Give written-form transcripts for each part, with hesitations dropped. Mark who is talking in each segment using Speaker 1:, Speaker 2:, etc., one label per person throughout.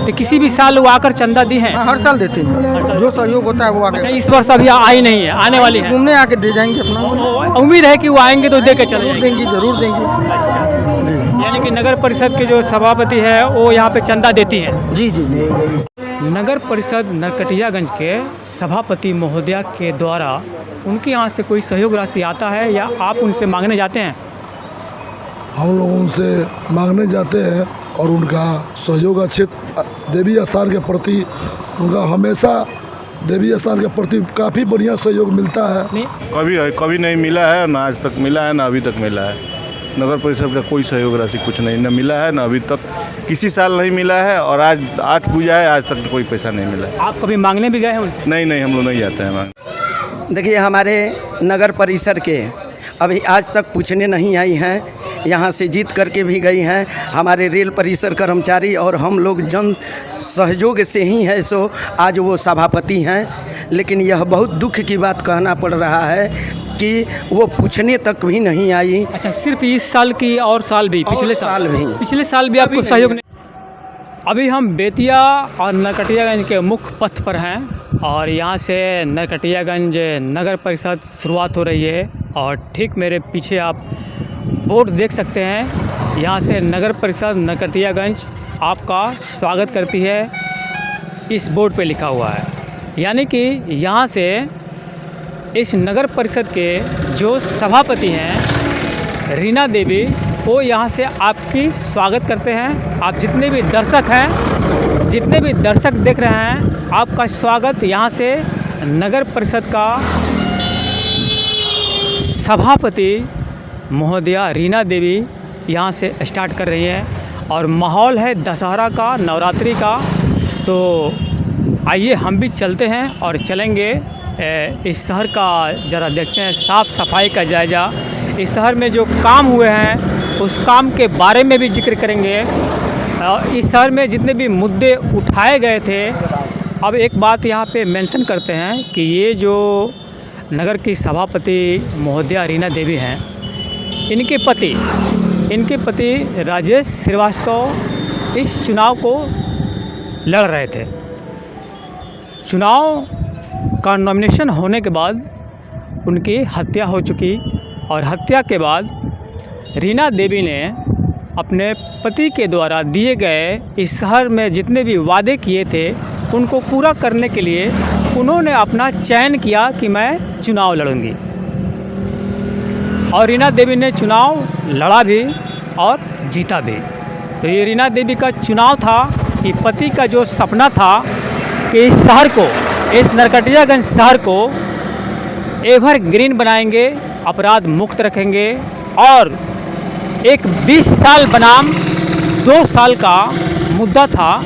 Speaker 1: तो किसी भी साल वो आकर चंदा दी है?
Speaker 2: हर साल देते हैं, जो सहयोग होता है वो
Speaker 1: अच्छा,
Speaker 2: आके
Speaker 1: इस वर्ष अभी आई नहीं है, आने वाली है?
Speaker 2: घूमने आके दे जाएंगे अपना।
Speaker 1: उम्मीद है कि वो आएंगे तो दे के चले जाएंगे।
Speaker 2: देंगे, जरूर देंगे। जी
Speaker 1: यानी कि नगर परिषद के जो सभापति है वो यहाँ पे चंदा देती हैं।
Speaker 2: जी जी जी।
Speaker 1: नगर परिषद नरकटियागंज के सभापति महोदया के द्वारा उनके यहाँ से कोई सहयोग राशि आता है या आप उनसे मांगने जाते हैं?
Speaker 3: हम लोग उनसे मांगने जाते हैं और उनका सहयोग अच्छे देवी स्थान के प्रति उनका हमेशा देवी स्थान के प्रति काफ़ी बढ़िया सहयोग मिलता है।
Speaker 4: कभी नहीं मिला है, ना आज तक मिला है, ना अभी तक मिला है। नगर परिषद का कोई सहयोग राशि कुछ नहीं न मिला है, ना अभी तक किसी साल नहीं मिला है। और आज पूजा है, आज तक कोई पैसा नहीं मिला है।
Speaker 1: आप कभी मांगने भी गए हैं उनसे?
Speaker 4: नहीं, हम लोग नहीं जाते हैं मांग।
Speaker 5: देखिए, हमारे नगर परिषद के अभी आज तक पूछने नहीं आई हैं। यहाँ से जीत करके भी गई हैं। हमारे रेल परिसर कर्मचारी और हम लोग जन सहयोग से ही है सो आज वो सभापति हैं। लेकिन यह बहुत दुख की बात कहना पड़ रहा है कि वो पूछने तक भी नहीं आई।
Speaker 1: अच्छा, सिर्फ इस साल की और साल भी? पिछले साल भी आपको सहयोग नहीं? अभी हम बेतिया और नरकटियागंज के मुख्य पथ पर हैं और यहाँ से नरकटियागंज नगर परिषद शुरुआत हो रही है और ठीक मेरे पीछे आप बोर्ड देख सकते हैं। यहाँ से नगर परिषद नरकटियागंज आपका स्वागत करती है, इस बोर्ड पे लिखा हुआ है। यानी कि यहाँ से इस नगर परिषद के जो सभापति हैं रीना देवी, वो यहाँ से आपकी स्वागत करते हैं। आप जितने भी दर्शक हैं, जितने भी दर्शक देख रहे हैं, आपका स्वागत यहाँ से नगर परिषद का सभापति महोदया रीना देवी यहाँ से स्टार्ट कर रही हैं। और माहौल है दशहरा का, नवरात्रि का। तो आइए हम भी चलते हैं और चलेंगे इस शहर का ज़रा देखते हैं, साफ़ सफाई का जायज़ा, इस शहर में जो काम हुए हैं उस काम के बारे में भी जिक्र करेंगे। इस शहर में जितने भी मुद्दे उठाए गए थे, अब एक बात यहाँ पे मेंशन करते हैं कि ये जो नगर की सभापति महोदया रीना देवी हैं, इनके पति राजेश श्रीवास्तव इस चुनाव को लड़ रहे थे। चुनाव का नॉमिनेशन होने के बाद उनकी हत्या हो चुकी और हत्या के बाद रीना देवी ने अपने पति के द्वारा दिए गए इस शहर में जितने भी वादे किए थे उनको पूरा करने के लिए उन्होंने अपना चयन किया कि मैं चुनाव लड़ूंगी। और रीना देवी ने चुनाव लड़ा भी और जीता भी। तो ये रीना देवी का चुनाव था कि पति का जो सपना था कि इस शहर को, इस नरकटियागंज शहर को एवरग्रीन बनाएंगे, अपराध मुक्त रखेंगे और एक 20 साल बनाम 2 साल का मुद्दा था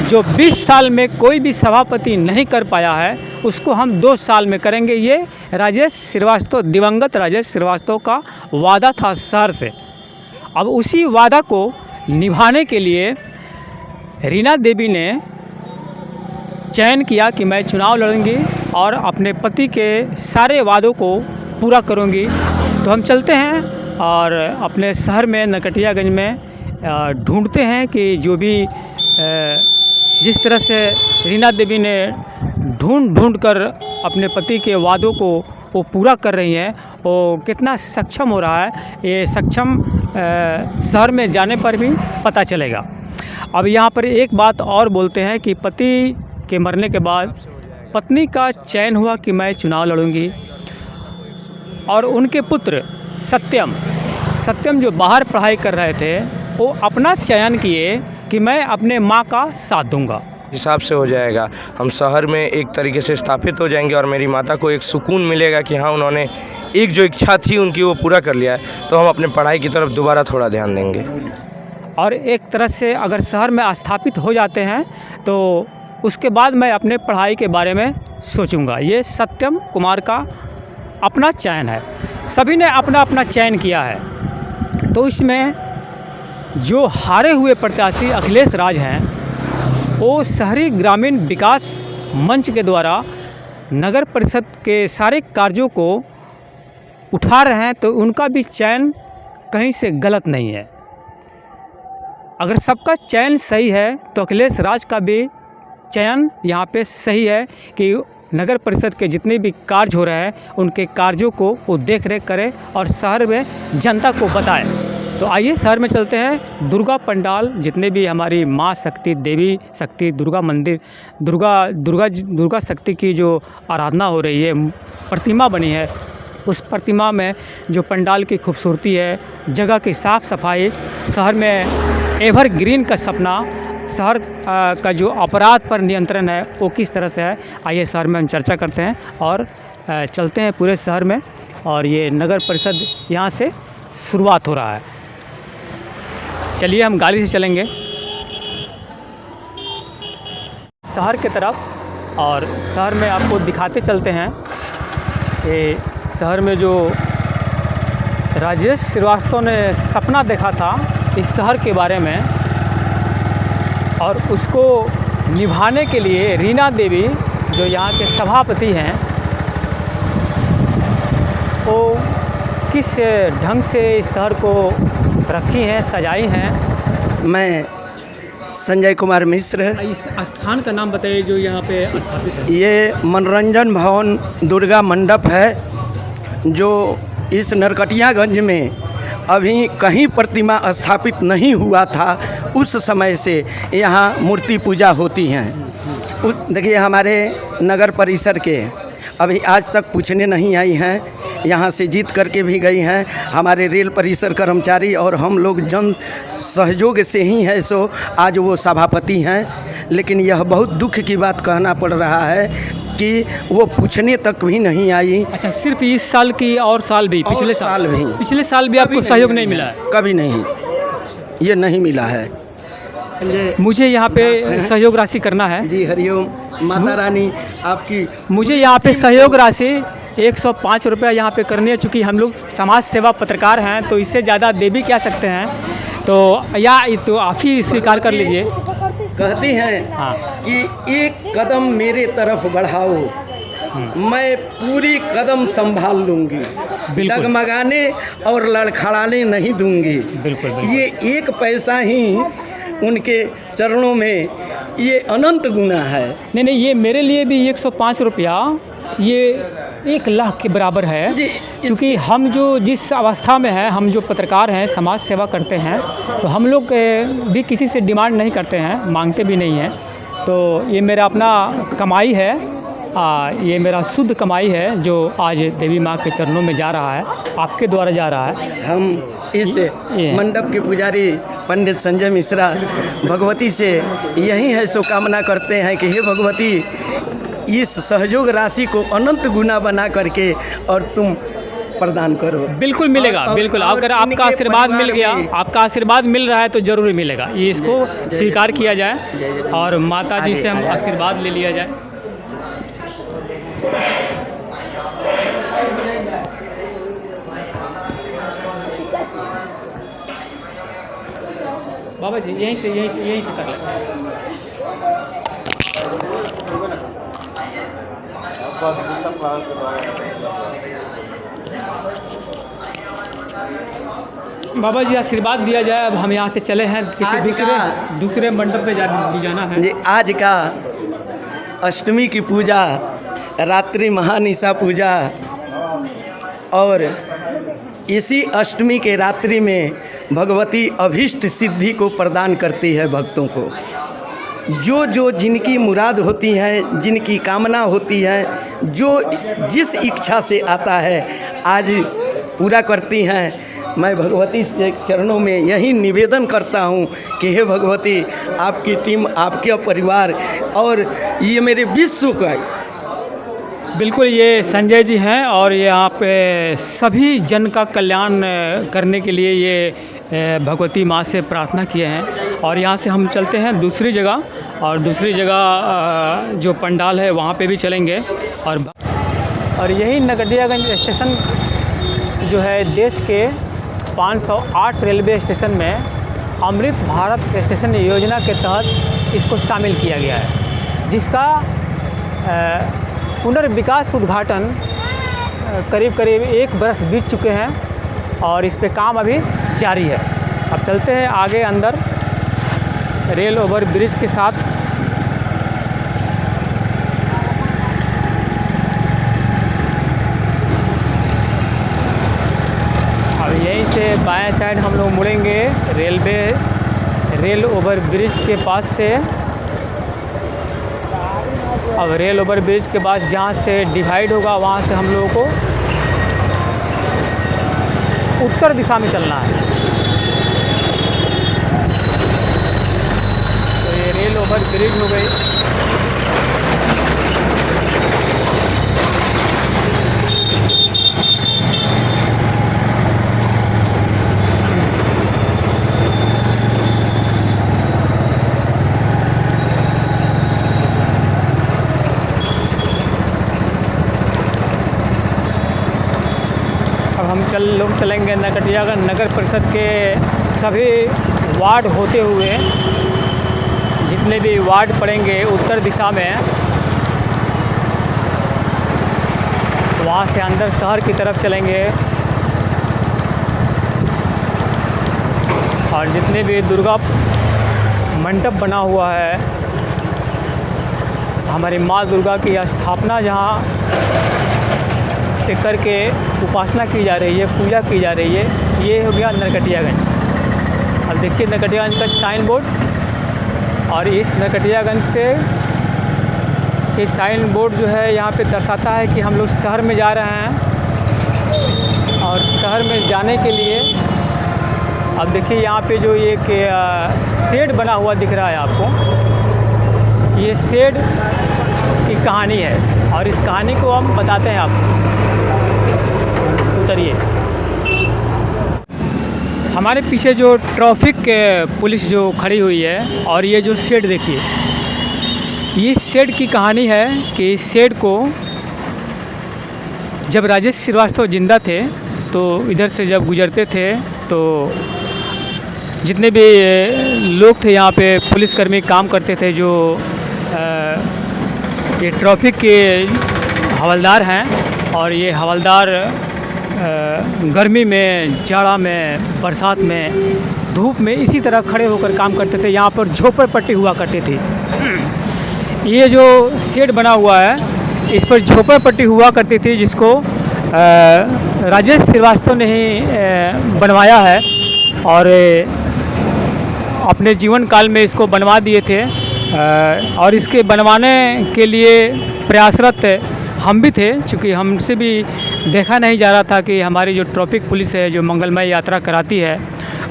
Speaker 1: जो 20 साल में कोई भी सभापति नहीं कर पाया है, उसको हम 2 साल में करेंगे। ये राजेश श्रीवास्तव, दिवंगत राजेश श्रीवास्तव का वादा था शहर से। अब उसी वादा को निभाने के लिए रीना देवी ने चयन किया कि मैं चुनाव लड़ूंगी और अपने पति के सारे वादों को पूरा करूंगी। तो हम चलते हैं और अपने शहर में नरकटियागंज में ढूंढते हैं कि जो भी जिस तरह से रीना देवी ने ढूंढ कर अपने पति के वादों को वो पूरा कर रही हैं, वो कितना सक्षम हो रहा है, ये सक्षम शहर में जाने पर भी पता चलेगा। अब यहाँ पर एक बात और बोलते हैं कि पति के मरने के बाद पत्नी का चयन हुआ कि मैं चुनाव लड़ूंगी और उनके पुत्र सत्यम जो बाहर पढ़ाई कर रहे थे वो अपना चयन किए कि मैं अपने माँ का साथ दूंगा।
Speaker 6: हिसाब से हो जाएगा, हम शहर में एक तरीके से स्थापित हो जाएंगे और मेरी माता को एक सुकून मिलेगा कि हाँ, उन्होंने एक जो इच्छा थी उनकी वो पूरा कर लिया है। तो हम अपने पढ़ाई की तरफ दोबारा थोड़ा ध्यान देंगे।
Speaker 1: और एक तरह से अगर शहर में स्थापित हो जाते हैं तो उसके बाद मैं अपने पढ़ाई के बारे में सोचूंगा। ये सत्यम कुमार का अपना चयन है, सभी ने अपना अपना चयन किया है। तो इसमें जो हारे हुए प्रत्याशी अखिलेश राज हैं, वो शहरी ग्रामीण विकास मंच के द्वारा नगर परिषद के सारे कार्यों को उठा रहे हैं, तो उनका भी चयन कहीं से गलत नहीं है। अगर सबका चयन सही है तो अखिलेश राज का भी चयन यहाँ पे सही है कि नगर परिषद के जितने भी कार्य हो रहे हैं उनके कार्यों को वो देख रेख करे और शहर में जनता को बताए। तो आइए शहर में चलते हैं। दुर्गा पंडाल जितने भी हमारी माँ शक्ति, देवी शक्ति, दुर्गा मंदिर, दुर्गा शक्ति की जो आराधना हो रही है, प्रतिमा बनी है, उस प्रतिमा में जो पंडाल की खूबसूरती है, जगह की साफ़ सफाई, शहर में एवरग्रीन का सपना, शहर का जो अपराध पर नियंत्रण है वो किस तरह से है, आइए शहर में हम चर्चा करते हैं और चलते हैं पूरे शहर में। और ये नगर परिषद यहाँ से शुरुआत हो रहा है। चलिए हम गाड़ी से चलेंगे शहर की तरफ और शहर में आपको दिखाते चलते हैं। ये शहर में जो राजेश श्रीवास्तव ने सपना देखा था इस शहर के बारे में और उसको निभाने के लिए रीना देवी जो यहाँ के सभापति हैं वो किस ढंग से इस शहर को रखी हैं, सजाई हैं।
Speaker 5: मैं संजय कुमार मिश्र।
Speaker 1: इस स्थान का नाम बताइए जो यहाँ पे स्थापित है।
Speaker 5: ये मनोरंजन भवन दुर्गा मंडप है जो इस नरकटियागंज में अभी कहीं प्रतिमा स्थापित नहीं हुआ था, उस समय से यहाँ मूर्ति पूजा होती हैं। उस देखिए हमारे नगर परिसर के अभी आज तक पूछने नहीं आई हैं, यहाँ से जीत करके भी गई हैं हमारे रेल परिसर कर्मचारी और हम लोग जन सहयोग से ही है सो आज वो सभापति हैं। लेकिन यह बहुत दुख की बात कहना पड़ रहा है कि वो पूछने तक भी नहीं आई।
Speaker 1: अच्छा, सिर्फ इस साल की और साल भी पिछले साल भी आपको सहयोग नहीं मिला है?
Speaker 5: कभी नहीं, ये नहीं मिला है।
Speaker 1: मुझे यहाँ पे सहयोग राशि करना है।
Speaker 5: जी हरिओम, माता रानी आपकी।
Speaker 1: मुझे यहाँ पे सहयोग राशि 105 रुपया यहाँ पे करनी है। चूँकि हम लोग समाज सेवा पत्रकार हैं तो इससे ज़्यादा दे भी क्या सकते हैं, तो या तो आप ही स्वीकार कर लीजिए।
Speaker 5: कहती हैं
Speaker 1: हाँ
Speaker 5: कि एक कदम मेरे तरफ बढ़ाओ, मैं पूरी कदम संभाल लूँगी, डगमगाने और लड़खड़ाने नहीं दूँगी।
Speaker 1: बिल्कुल।
Speaker 5: ये एक पैसा ही उनके चरणों में ये अनंत गुना है।
Speaker 1: नहीं, ये मेरे लिए भी 105 रुपया ये 1 लाख के बराबर है। क्योंकि हम जो जिस अवस्था में हैं, हम जो पत्रकार हैं, समाज सेवा करते हैं, तो हम लोग भी किसी से डिमांड नहीं करते हैं, मांगते भी नहीं हैं। तो ये मेरा अपना कमाई है, ये मेरा शुद्ध कमाई है जो आज देवी माँ के चरणों में जा रहा है, आपके द्वारा जा रहा है।
Speaker 5: हम इस मंडप के पुजारी पंडित संजय मिश्रा भगवती से यही है सो कामना करते हैं कि हे भगवती इस सहयोग राशि को अनंत गुना बना करके और तुम प्रदान करो।
Speaker 1: बिल्कुल मिलेगा, बिल्कुल। अगर आपका आशीर्वाद मिल गया, आपका आशीर्वाद मिल रहा है तो ज़रूर मिलेगा। ये इसको स्वीकार किया जाए और माता जी से हम आशीर्वाद ले लिया जाए। बाबा जी यहीं से कर लेते हैं। बाबा जी आशीर्वाद दिया जाए। अब हम यहाँ से चले हैं, किसी दूसरे मंडप पे जाना है
Speaker 5: जी। आज का अष्टमी की पूजा, रात्रि महानिशा पूजा, और इसी अष्टमी के रात्रि में भगवती अभीष्ट सिद्धि को प्रदान करती है भक्तों को। जो जिनकी मुराद होती हैं, जिनकी कामना होती है, जो जिस इच्छा से आता है आज पूरा करती हैं। मैं भगवती के चरणों में यही निवेदन करता हूँ कि हे भगवती, आपकी टीम, आपके परिवार और ये मेरे विश्व का।
Speaker 1: बिल्कुल, ये संजय जी हैं और ये यहाँ पे सभी जन का कल्याण करने के लिए ये भगवती माँ से प्रार्थना किए हैं। और यहाँ से हम चलते हैं दूसरी जगह, और दूसरी जगह जो पंडाल है वहाँ पे भी चलेंगे। और यही नरकटियागंज स्टेशन जो है देश के 508 रेलवे स्टेशन में अमृत भारत स्टेशन योजना के तहत इसको शामिल किया गया है, जिसका पुनर्विकास उद्घाटन करीब 1 बरस बीत चुके हैं और इस पे काम अभी जारी है। अब चलते हैं आगे अंदर रेल ओवर ब्रिज के साथ। अब यहीं से बाएं साइड हम लोग मुड़ेंगे रेल ओवर ब्रिज के पास से। अब रेल ओवर ब्रिज के पास जहाँ से डिवाइड होगा वहाँ से हम लोगों को उत्तर दिशा में चलना है। तो ये रेल ओवर ब्रिज हो गई। हम लोग चलेंगे नरकटियागंज नगर परिषद के सभी वार्ड होते हुए, जितने भी वार्ड पड़ेंगे उत्तर दिशा में, वहाँ से अंदर शहर की तरफ चलेंगे। और जितने भी दुर्गा मंडप बना हुआ है, हमारी माँ दुर्गा की स्थापना जहाँ करके उपासना की जा रही है, पूजा की जा रही है, ये हो गया नरकटियागंज। अब देखिए नरकटियागंज का साइन बोर्ड, और इस नरकटियागंज से ये साइन बोर्ड जो है यहाँ पे दर्शाता है कि हम लोग शहर में जा रहे हैं। और शहर में जाने के लिए अब देखिए यहाँ पे जो एक शेड बना हुआ दिख रहा है आपको, ये शेड की कहानी है और इस कहानी को हम बताते हैं आपको। उतरिए। हमारे पीछे जो ट्रैफिक पुलिस जो खड़ी हुई है, और ये जो शेड देखिए, ये शेड की कहानी है कि इस शेड को जब राजेश श्रीवास्तव जिंदा थे तो इधर से जब गुजरते थे तो जितने भी लोग थे यहाँ पे पुलिसकर्मी काम करते थे, जो ये ट्रैफिक के हवलदार हैं, और ये हवलदार गर्मी में, जाड़ा में, बरसात में, धूप में इसी तरह खड़े होकर काम करते थे। यहाँ पर झोपड़पट्टी हुआ करती थी। ये जो शेड बना हुआ है, इस पर झोपड़पट्टी हुआ करती थी, जिसको राजेश श्रीवास्तव ने ही बनवाया है और अपने जीवन काल में इसको बनवा दिए थे। और इसके बनवाने के लिए प्रयासरत हम भी थे, क्योंकि हमसे भी देखा नहीं जा रहा था कि हमारी जो ट्रैफिक पुलिस है, जो मंगलमय यात्रा कराती है,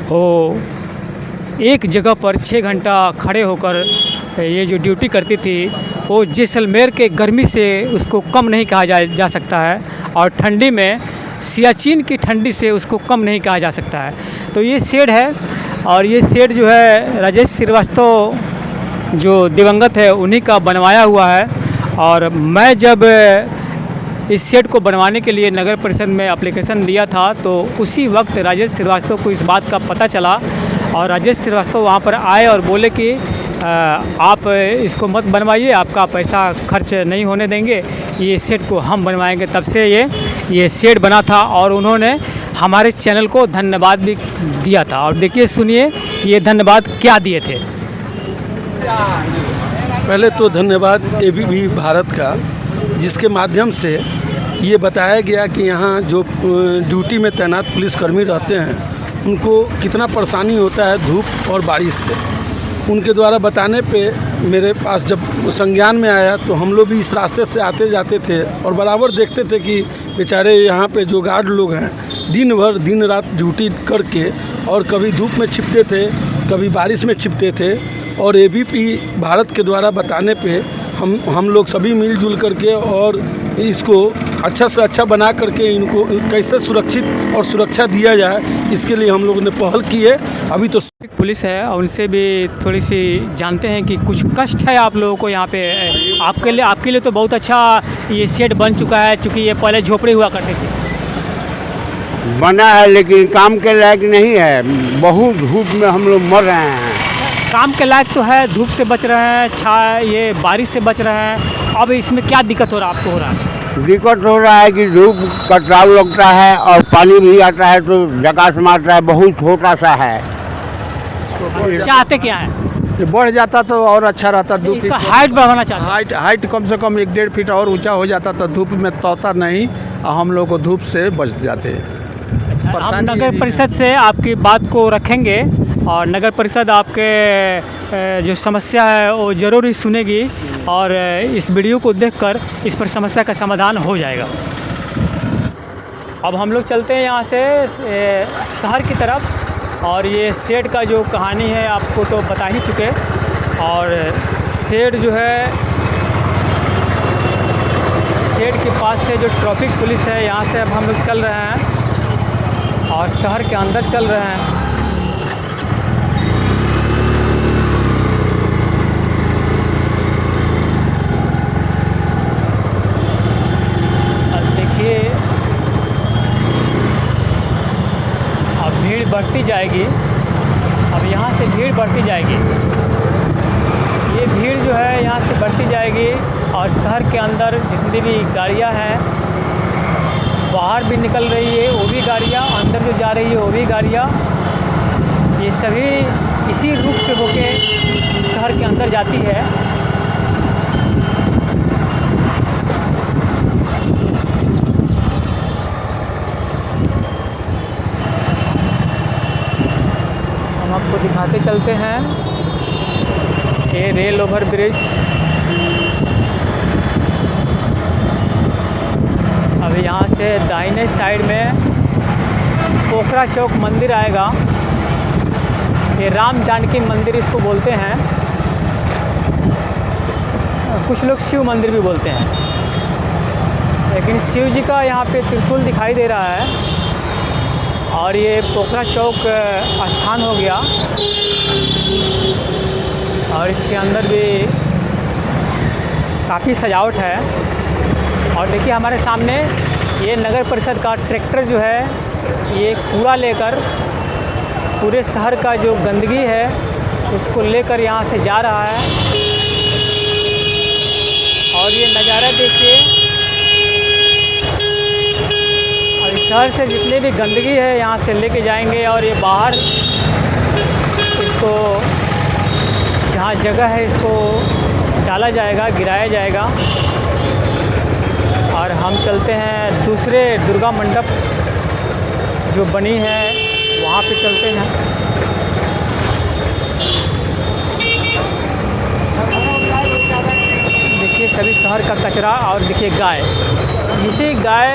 Speaker 1: वो एक जगह पर 6 घंटा खड़े होकर ये जो ड्यूटी करती थी, वो जैसलमेर के गर्मी से उसको कम नहीं कहा जा सकता है, और ठंडी में सियाचिन की ठंडी से उसको कम नहीं कहा जा सकता है। तो ये शेड है, और ये शेड जो है राजेश श्रीवास्तव जो दिवंगत है उन्हीं का बनवाया हुआ है। और मैं जब इस शेड को बनवाने के लिए नगर परिषद में एप्लीकेशन दिया था, तो उसी वक्त राजेश श्रीवास्तव को इस बात का पता चला, और राजेश श्रीवास्तव वहाँ पर आए और बोले कि आप इसको मत बनवाइए, आपका पैसा खर्च नहीं होने देंगे, ये शेड को हम बनवाएंगे। तब से ये शेड बना था, और उन्होंने हमारे चैनल को धन्यवाद भी दिया था। और देखिए, सुनिए ये धन्यवाद क्या दिए थे।
Speaker 7: पहले तो धन्यवाद एबीपी भारत का, जिसके माध्यम से ये बताया गया कि यहाँ जो ड्यूटी में तैनात पुलिसकर्मी रहते हैं, उनको कितना परेशानी होता है धूप और बारिश से। उनके द्वारा बताने पे मेरे पास जब संज्ञान में आया, तो हम लोग भी इस रास्ते से आते जाते थे और बराबर देखते थे कि बेचारे यहाँ पे जो गार्ड लोग हैं, दिन भर दिन रात ड्यूटी करके, और कभी धूप में छिपते थे, कभी बारिश में छिपते थे। और एबीपी भारत के द्वारा बताने पे हम लोग सभी मिलजुल करके और इसको अच्छा से अच्छा बना करके इनको कैसे सुरक्षित और सुरक्षा दिया जाए, इसके लिए हम लोगों ने पहल की है। अभी तो
Speaker 1: पुलिस है, और उनसे भी थोड़ी सी जानते हैं कि कुछ कष्ट है आप लोगों को यहाँ पे। आपके लिए तो बहुत अच्छा ये शेड बन चुका है, चूँकि ये पहले झोपड़ी हुआ करते थे।
Speaker 8: बना है लेकिन काम के लायक नहीं है, बहुत धूप में हम लोग मर रहे हैं।
Speaker 1: काम के लायक तो है, धूप से बच रहे हैं, ये बारिश से बच रहे हैं। अब इसमें क्या दिक्कत हो रहा है आपको? हो रहा है
Speaker 8: दिक्कत हो रहा है कि धूप कटराव लगता है और पानी भी आता है तो जकास मारता है, बहुत छोटा सा है।
Speaker 1: चाहते क्या है?
Speaker 2: ये बढ़ जाता तो और अच्छा रहता। 2
Speaker 1: इसका
Speaker 2: फीट
Speaker 1: हाइट बढ़ाना चाहते हैं।
Speaker 2: हाइट कम से कम 1-1.5 फीट और ऊंचा हो जाता तो धूप में तौता नहीं और हम लोग को धूप से बच जाते।
Speaker 1: हम
Speaker 2: परेशानी
Speaker 1: नगर
Speaker 2: यही है।
Speaker 1: परिषद से आपकी बात को रखेंगे और नगर परिषद आपके जो समस्या है वो ज़रूर ही सुनेगी और इस वीडियो को देखकर इस पर समस्या का समाधान हो जाएगा। अब हम लोग चलते हैं यहाँ से शहर की तरफ और ये शेड का जो कहानी है आपको तो बता ही चुके और शेड जो है शेड के पास से जो ट्रैफिक पुलिस है यहाँ से अब हम लोग चल रहे हैं और शहर के अंदर चल रहे हैं। अब देखिए अब भीड़ बढ़ती जाएगी। अब यहाँ से भीड़ बढ़ती जाएगी। ये भीड़ जो है यहाँ से बढ़ती जाएगी और शहर के अंदर जितनी भी गाड़ियाँ हैं बाहर भी निकल रही है वो भी गाड़ियाँ, अंदर जो जा रही है वो भी गाड़ियाँ, ये सभी इसी रूट से होके शहर के अंदर जाती है। हम आपको दिखाते चलते हैं ये रेल ओवर ब्रिज। अब यहाँ से दाहिने साइड में पोखरा चौक मंदिर आएगा। ये राम जानकी मंदिर इसको बोलते हैं, कुछ लोग शिव मंदिर भी बोलते हैं, लेकिन शिव जी का यहाँ पे त्रिशूल दिखाई दे रहा है। और ये पोखरा चौक स्थान हो गया और इसके अंदर भी काफ़ी सजावट है। और देखिए हमारे सामने ये नगर परिषद का ट्रैक्टर जो है ये कूड़ा लेकर पूरे शहर का जो गंदगी है उसको लेकर यहाँ से जा रहा है। और ये नज़ारा देखिए और इस शहर से जितने भी गंदगी है यहाँ से लेके जाएंगे और ये बाहर इसको जहाँ जगह है इसको डाला जाएगा, गिराया जाएगा। और हम चलते हैं दूसरे दुर्गा मंडप जो बनी है वहाँ पे चलते हैं। देखिए सभी शहर का कचरा और देखिए गाय, इसी गाय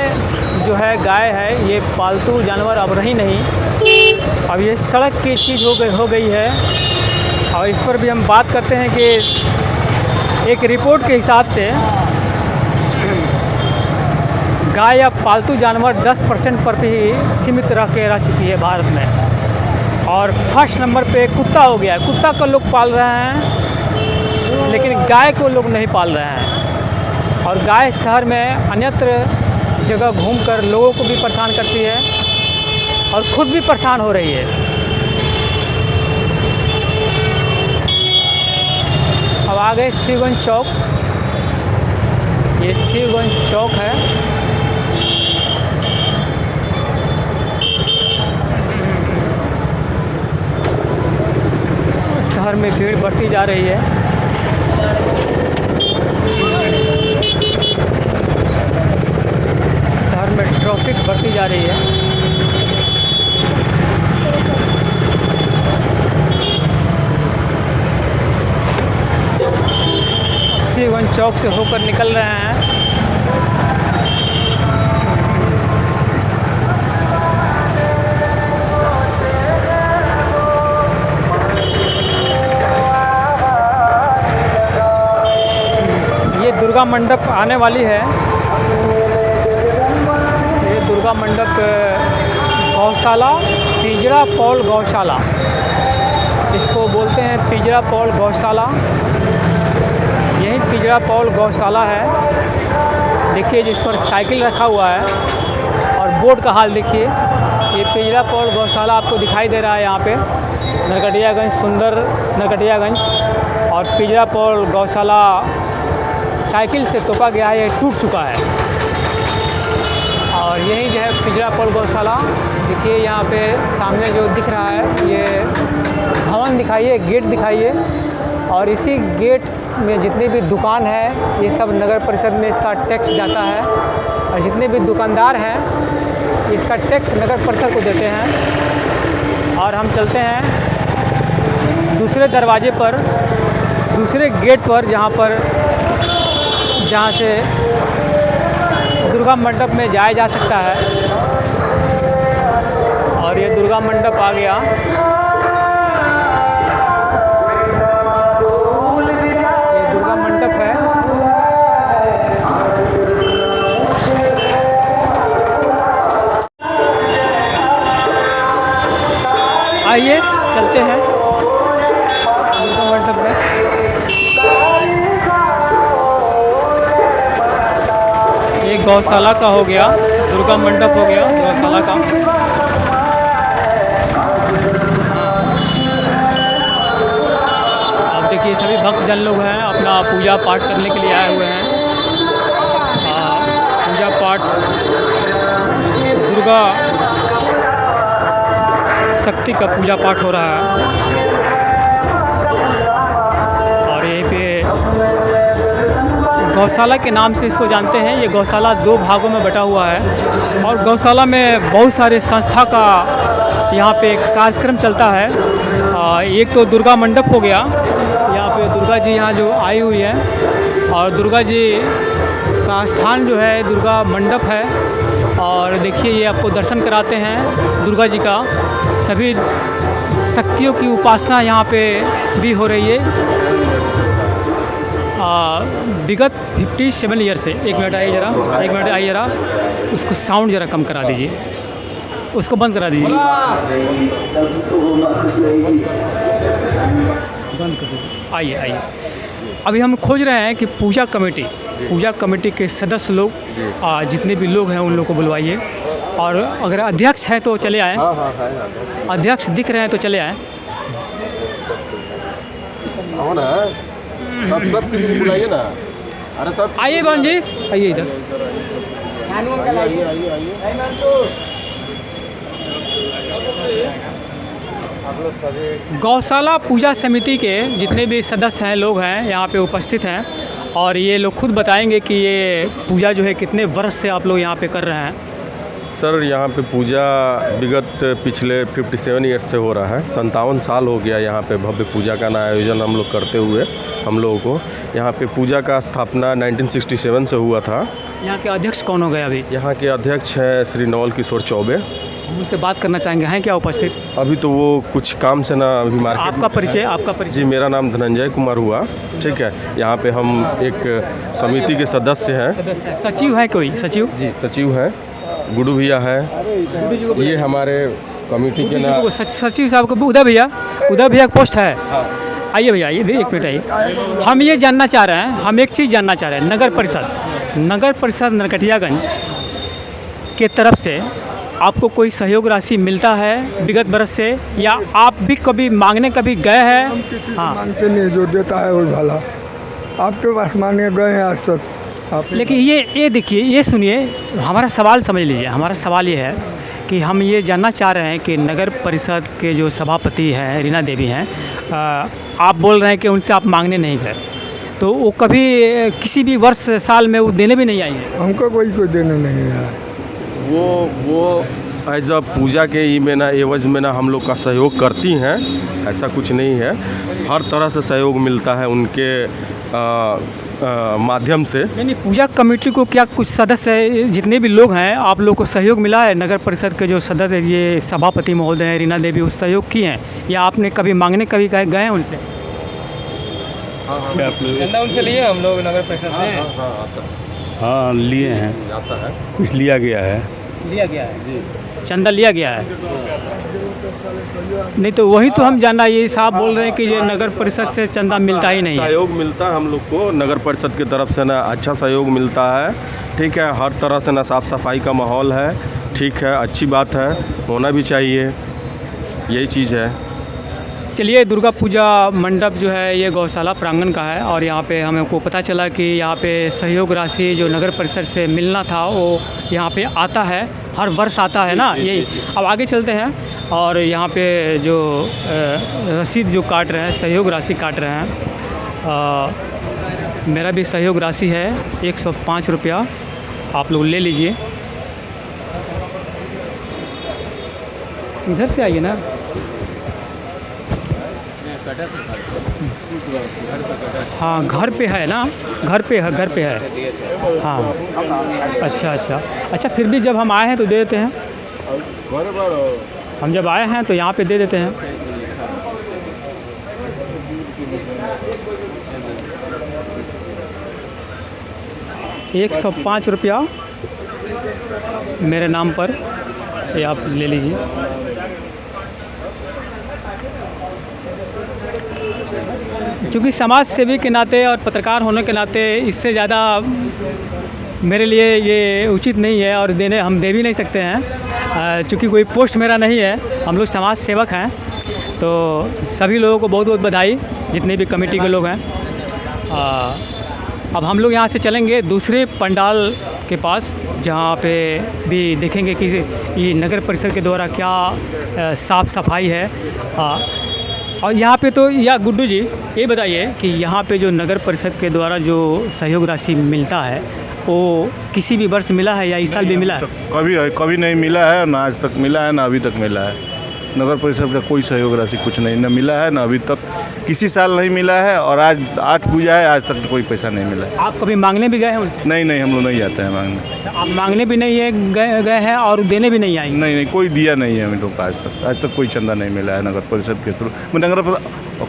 Speaker 1: जो है गाय है ये पालतू जानवर अब रही नहीं, अब ये सड़क की चीज़ हो गई है। और इस पर भी हम बात करते हैं कि एक रिपोर्ट के हिसाब से गाय या पालतू जानवर 10% पर भी सीमित रह चुकी है भारत में। और फर्स्ट नंबर पे कुत्ता हो गया है। कुत्ता को लोग पाल रहे हैं लेकिन गाय को लोग नहीं पाल रहे हैं। और गाय शहर में अन्यत्र जगह घूमकर लोगों को भी परेशान करती है और खुद भी परेशान हो रही है। अब आ गए शिवगंज चौक, ये शिवगंज चौक है। शहर में भीड़ बढ़ती जा रही है। शहर में ट्रैफिक बढ़ती जा रही है। शिवगंज चौक से होकर निकल रहे हैं। ये दुर्गा मंडप आने वाली है। ये दुर्गा मंडप गौशाला, पिंजरा पौल गौशाला इसको बोलते हैं, पिंजरा पौल गौशाला। यही पिंजरा पौल गौशाला है। देखिए जिस पर साइकिल रखा हुआ है और बोर्ड का हाल देखिए। ये पिंजरा पौल गौशाला आपको दिखाई दे रहा है यहाँ पे नरकटियागंज, सुंदर नरकटियागंज। और पिंजरा पौल गौशाला साइकिल से तोपा गया है, ये टूट चुका है। और यही जो है पिंजरा पौल गौशाला। देखिए यहाँ पे सामने जो दिख रहा है ये भवन दिखाइए, गेट दिखाइए। और इसी गेट में जितने भी दुकान है ये सब नगर परिषद में इसका टैक्स जाता है और जितने भी दुकानदार हैं इसका टैक्स नगर परिषद को देते हैं। और हम चलते हैं दूसरे दरवाजे पर, दूसरे गेट पर, जहाँ से दुर्गा मंडप में जाया जा सकता है। और ये दुर्गा मंडप आ गया। ये दुर्गा मंडप है। आइए चलते हैं दुर्गा मंडप में। ये गौशाला का हो गया, दुर्गा मंडप हो गया गौशाला का। अब देखिए सभी भक्तजन लोग हैं, अपना पूजा पाठ करने के लिए आए हुए हैं। पूजा पाठ दुर्गा शक्ति का पूजा पाठ हो रहा है। और यहीं पे गौशाला के नाम से इसको जानते हैं। ये गौशाला 2 भागों में बटा हुआ है और गौशाला में बहुत सारे संस्था का यहाँ पे कार्यक्रम चलता है। एक तो दुर्गा मंडप हो गया, यहाँ पे दुर्गा जी यहाँ जो आई हुई है और दुर्गा जी का स्थान जो है दुर्गा मंडप है। और देखिए ये आपको दर्शन कराते हैं दुर्गा जी का। सभी शक्तियों की उपासना यहाँ पे भी हो रही है विगत 57 ईयर से। एक मिनट आइए ज़रा, उसको साउंड ज़रा कम करा दीजिए, उसको बंद करा दीजिए, बंद कर दीजिए। आइए अभी हम खोज रहे हैं कि पूजा कमेटी के सदस्य लोग जितने भी लोग हैं उन लोग को बुलवाइए। और अगर अध्यक्ष है तो चले आए, अध्यक्ष दिख रहे हैं तो चले आए।
Speaker 9: सब किसी को बुलाइए ना। अरे सब
Speaker 1: आइए बहन जी, आइए इधर। गौशाला पूजा समिति के जितने भी सदस्य हैं, लोग हैं यहाँ पे उपस्थित हैं और ये लोग खुद बताएंगे कि ये पूजा जो है कितने वर्ष से आप लोग यहाँ पे कर रहे हैं।
Speaker 9: सर यहाँ पे पूजा विगत पिछले 57 ईयर्स से हो रहा है। 57 साल हो गया यहाँ पे भव्य पूजा का आयोजन हम लोग करते हुए। हम लोगों को यहाँ पे पूजा का स्थापना 1967 से हुआ था।
Speaker 1: यहाँ के अध्यक्ष कौन हो गए अभी?
Speaker 9: यहाँ के अध्यक्ष हैं श्री नवल किशोर चौबे।
Speaker 1: उनसे बात करना चाहेंगे, हैं क्या उपस्थित?
Speaker 9: अभी तो वो कुछ काम से ना अभी मार्केट।
Speaker 1: आपका परिचय?
Speaker 9: जी, मेरा नाम धनंजय कुमार हुआ। ठीक है, यहाँ पे हम एक समिति के सदस्य हैं।
Speaker 1: सचिव है कोई? सचिव
Speaker 9: जी, सचिव हैं, गुडू भैया हैं। ये हमारे कमेटी के नाम
Speaker 1: सचिव साहब को उदय भैया का पोस्ट है। आइए भैया, आइए, एक मिनट आइए। हम ये जानना चाह रहे हैं, हम एक चीज़ जानना चाह रहे हैं। नगर परिषद नरकटियागंज के तरफ से आपको कोई सहयोग राशि मिलता है विगत बरस से, या आप भी कभी मांगने कभी गए हैं? हाँ,
Speaker 10: मांगते नहीं, जो देता है वही भला। आपके पास मांगने गए हैं आज तक आप?
Speaker 1: लेकिन ये देखिए, ये सुनिए, हमारा सवाल समझ लीजिए। हमारा सवाल ये है कि हम ये जानना चाह रहे हैं कि नगर परिषद के जो सभापति हैं रीना देवी हैं, आप बोल रहे हैं कि उनसे आप मांगने नहीं गए, तो वो कभी किसी भी वर्ष साल में वो देने भी नहीं आई है?
Speaker 10: हमको कोई देने नहीं आया।
Speaker 9: वो एज अ पूजा के में ना एवज में ना हम लोग का सहयोग करती हैं, ऐसा कुछ नहीं है। हर तरह से सहयोग मिलता है उनके माध्यम से।
Speaker 1: यानी पूजा कमेटी को क्या कुछ सदस्य जितने भी लोग हैं, आप लोग को सहयोग मिला है? नगर परिषद के जो सदस्य ये सभापति महोदय हैं रीना देवी, उस सहयोग किए हैं, या आपने कभी मांगने कभी गए हैं उनसे?
Speaker 6: चंदा उनसे लिए हम लोग नगर परिषद से।
Speaker 11: हाँ, लिए हैं, कुछ लिया गया है
Speaker 1: जी, चंदा लिया गया है। नहीं तो वही तो हम जानना, ये साहब बोल रहे हैं कि ये नगर परिषद से चंदा मिलता ही नहीं है।
Speaker 9: सहयोग मिलता है हम लोग को नगर परिषद की तरफ से ना, अच्छा सहयोग मिलता है। ठीक है, हर तरह से ना साफ़ सफाई का माहौल है। ठीक है, अच्छी बात है, होना भी चाहिए, यही चीज़ है।
Speaker 1: चलिए, दुर्गा पूजा मंडप जो है ये गौशाला प्रांगण का है और यहाँ पे हमको पता चला कि यहाँ पे सहयोग राशि जो नगर परिषद से मिलना था वो यहाँ पे आता है। हर वर्ष आता है ना यही। अब आगे चलते हैं और यहाँ पे जो रसीद जो काट रहे हैं, सहयोग राशि काट रहे हैं। मेरा भी सहयोग राशि है 105 रुपया, आप लोग ले लीजिए। इधर से आइए ना। हाँ घर पे है ना, घर पे है, घर पे है। हाँ अच्छा फिर भी जब हम आए हैं तो दे देते हैं। हम जब आए हैं तो यहाँ पे दे देते हैं। ₹105 मेरे नाम पर, ये आप ले लीजिए। क्योंकि समाज सेवी के नाते और पत्रकार होने के नाते इससे ज़्यादा मेरे लिए ये उचित नहीं है और हम दे भी नहीं सकते हैं। चूँकि कोई पोस्ट मेरा नहीं है, हम लोग समाज सेवक हैं। तो सभी लोगों को बहुत बहुत बधाई, जितने भी कमेटी के लोग हैं। अब हम लोग यहाँ से चलेंगे दूसरे पंडाल के पास, जहाँ पे भी देखेंगे कि ये नगर परिषद के द्वारा क्या साफ़ सफाई है। और यहाँ पे तो या गुड्डू जी ये बताइए कि यहाँ पे जो नगर परिषद के द्वारा जो सहयोग राशि मिलता है वो किसी भी वर्ष मिला है या इस साल भी मिला है?
Speaker 4: कभी नहीं मिला है, ना आज तक मिला है, ना अभी तक मिला है। नगर परिषद का कोई सहयोग राशि कुछ नहीं, ना मिला है, ना अभी तक किसी साल नहीं मिला है। और आज 8 पूजा है, आज तक कोई पैसा नहीं मिला है।
Speaker 1: आप कभी मांगने भी गए हैं उनसे?
Speaker 4: नहीं, हम लोग नहीं जाते हैं मांगने।
Speaker 1: अच्छा, आप मांगने भी नहीं है गए हैं और देने भी नहीं आएंगे?
Speaker 4: नहीं, कोई दिया नहीं है हम लोग का आज तक कोई चंदा नहीं मिला है नगर परिषद के थ्रू। नगर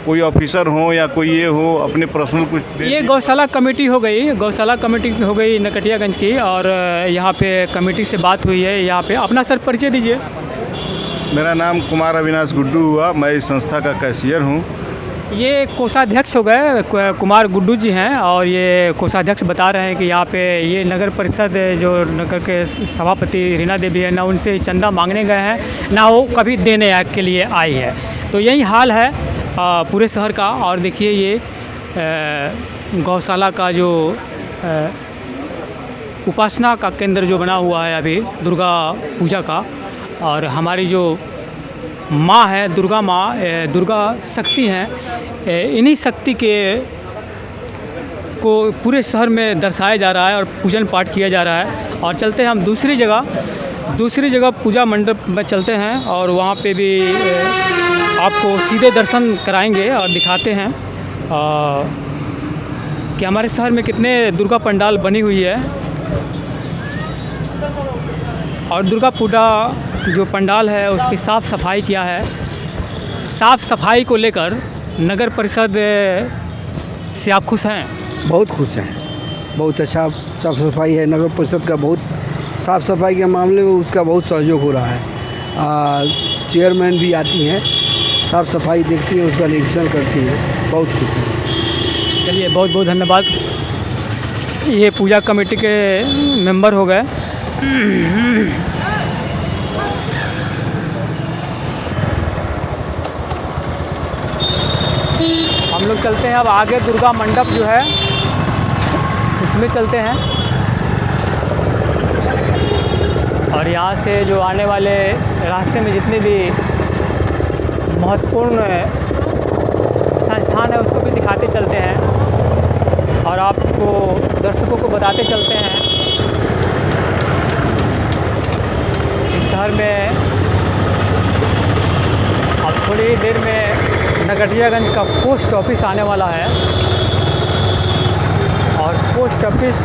Speaker 4: कोई ऑफिसर हो या कोई ये हो, अपने पर्सनल कुछ
Speaker 1: ये गौशाला कमेटी हो गई, नरकटियागंज की। और यहाँ पे कमेटी से बात हुई है। यहाँ पे अपना सर परिचय दीजिए।
Speaker 4: मेरा नाम कुमार अविनाश गुड्डू हुआ, मैं इस संस्था का कैशियर हूँ।
Speaker 1: ये कोषाध्यक्ष हो गए, कुमार गुड्डू जी हैं। और ये कोषाध्यक्ष बता रहे हैं कि यहाँ पे ये नगर परिषद जो नगर के सभापति रीना देवी है ना, उनसे चंदा मांगने गए हैं ना, वो कभी देने के लिए आई है। तो यही हाल है पूरे शहर का। और देखिए ये गौशाला का जो उपासना का केंद्र जो बना हुआ है अभी दुर्गा पूजा का। और हमारी जो माँ है दुर्गा माँ, दुर्गा शक्ति हैं, इन्हीं शक्ति को पूरे शहर में दर्शाया जा रहा है और पूजन पाठ किया जा रहा है। और चलते हैं हम दूसरी जगह पूजा मंडप में चलते हैं और वहाँ पे भी आपको सीधे दर्शन कराएंगे और दिखाते हैं कि हमारे शहर में कितने दुर्गा पंडाल बनी हुई है। और दुर्गा पूजा जो पंडाल है उसकी साफ़ सफाई क्या है, साफ़ सफाई को लेकर नगर परिषद से आप खुश हैं?
Speaker 10: बहुत खुश हैं, बहुत अच्छा साफ़ सफाई है। नगर परिषद का बहुत साफ़ सफाई के मामले में उसका बहुत सहयोग हो रहा है। चेयरमैन भी आती हैं, साफ़ सफाई देखती है, उसका निरीक्षण करती है। बहुत खुश है।
Speaker 1: चलिए बहुत बहुत धन्यवाद। ये पूजा कमेटी के मेंबर हो गए। हम लोग चलते हैं अब आगे, दुर्गा मंडप जो है उसमें चलते हैं। और यहाँ से जो आने वाले रास्ते में जितने भी महत्वपूर्ण संस्थान है उसको भी दिखाते चलते हैं और आपको दर्शकों को बताते चलते हैं इस शहर में। अब थोड़ी देर में नरकटियागंज का पोस्ट ऑफिस आने वाला है और पोस्ट ऑफिस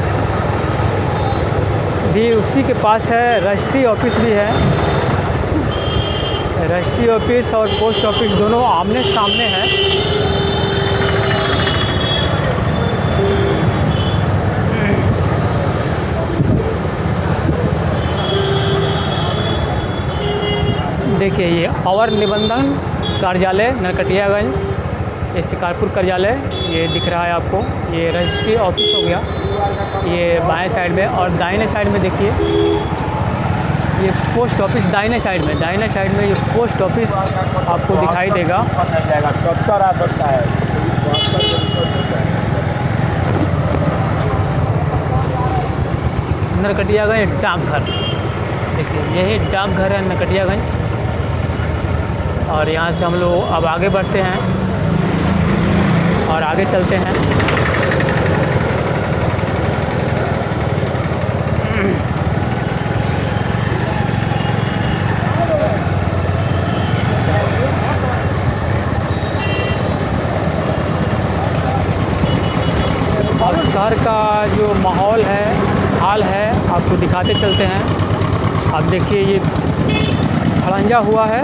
Speaker 1: भी उसी के पास है, रजिस्ट्री ऑफिस भी है। रजिस्ट्री ऑफिस और पोस्ट ऑफिस दोनों आमने सामने हैं। देखिए ये अवर निबंधन कार्यालय नरकटियागंज, ये शिकारपुर कार्यालय ये दिख रहा है आपको। ये रजिस्ट्री ऑफिस हो गया ये बाएं साइड में। और दाहिने साइड में देखिए ये पोस्ट ऑफिस, दाहिने साइड में ये पोस्ट ऑफिस आपको दिखाई देगा। नरकटियागंज डाकघर देखिए यही डाकघर है नरकटियागंज। और यहाँ से हम लोग अब आगे बढ़ते हैं और आगे चलते हैं। और शहर का जो माहौल है, हाल है, आपको दिखाते चलते हैं। अब देखिए ये खड़ंजा हुआ है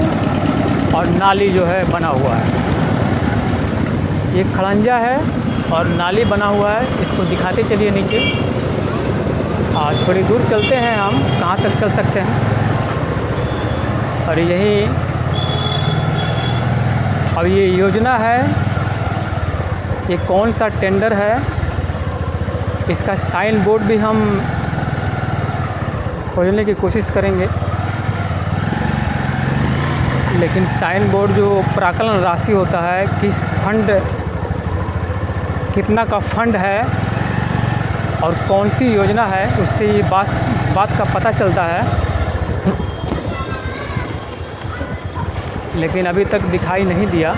Speaker 1: और नाली जो है बना हुआ है। ये खड़ंजा है और नाली बना हुआ है, इसको दिखाते चलिए नीचे। और थोड़ी दूर चलते हैं हम, कहाँ तक चल सकते हैं। और यही अब ये योजना है, ये कौन सा टेंडर है, इसका साइन बोर्ड भी हम खोजने की कोशिश करेंगे। लेकिन साइन बोर्ड जो प्राक्कलन राशि होता है, किस फंड, कितना का फंड है और कौन सी योजना है, उससे ये इस बात का पता चलता है। लेकिन अभी तक दिखाई नहीं दिया।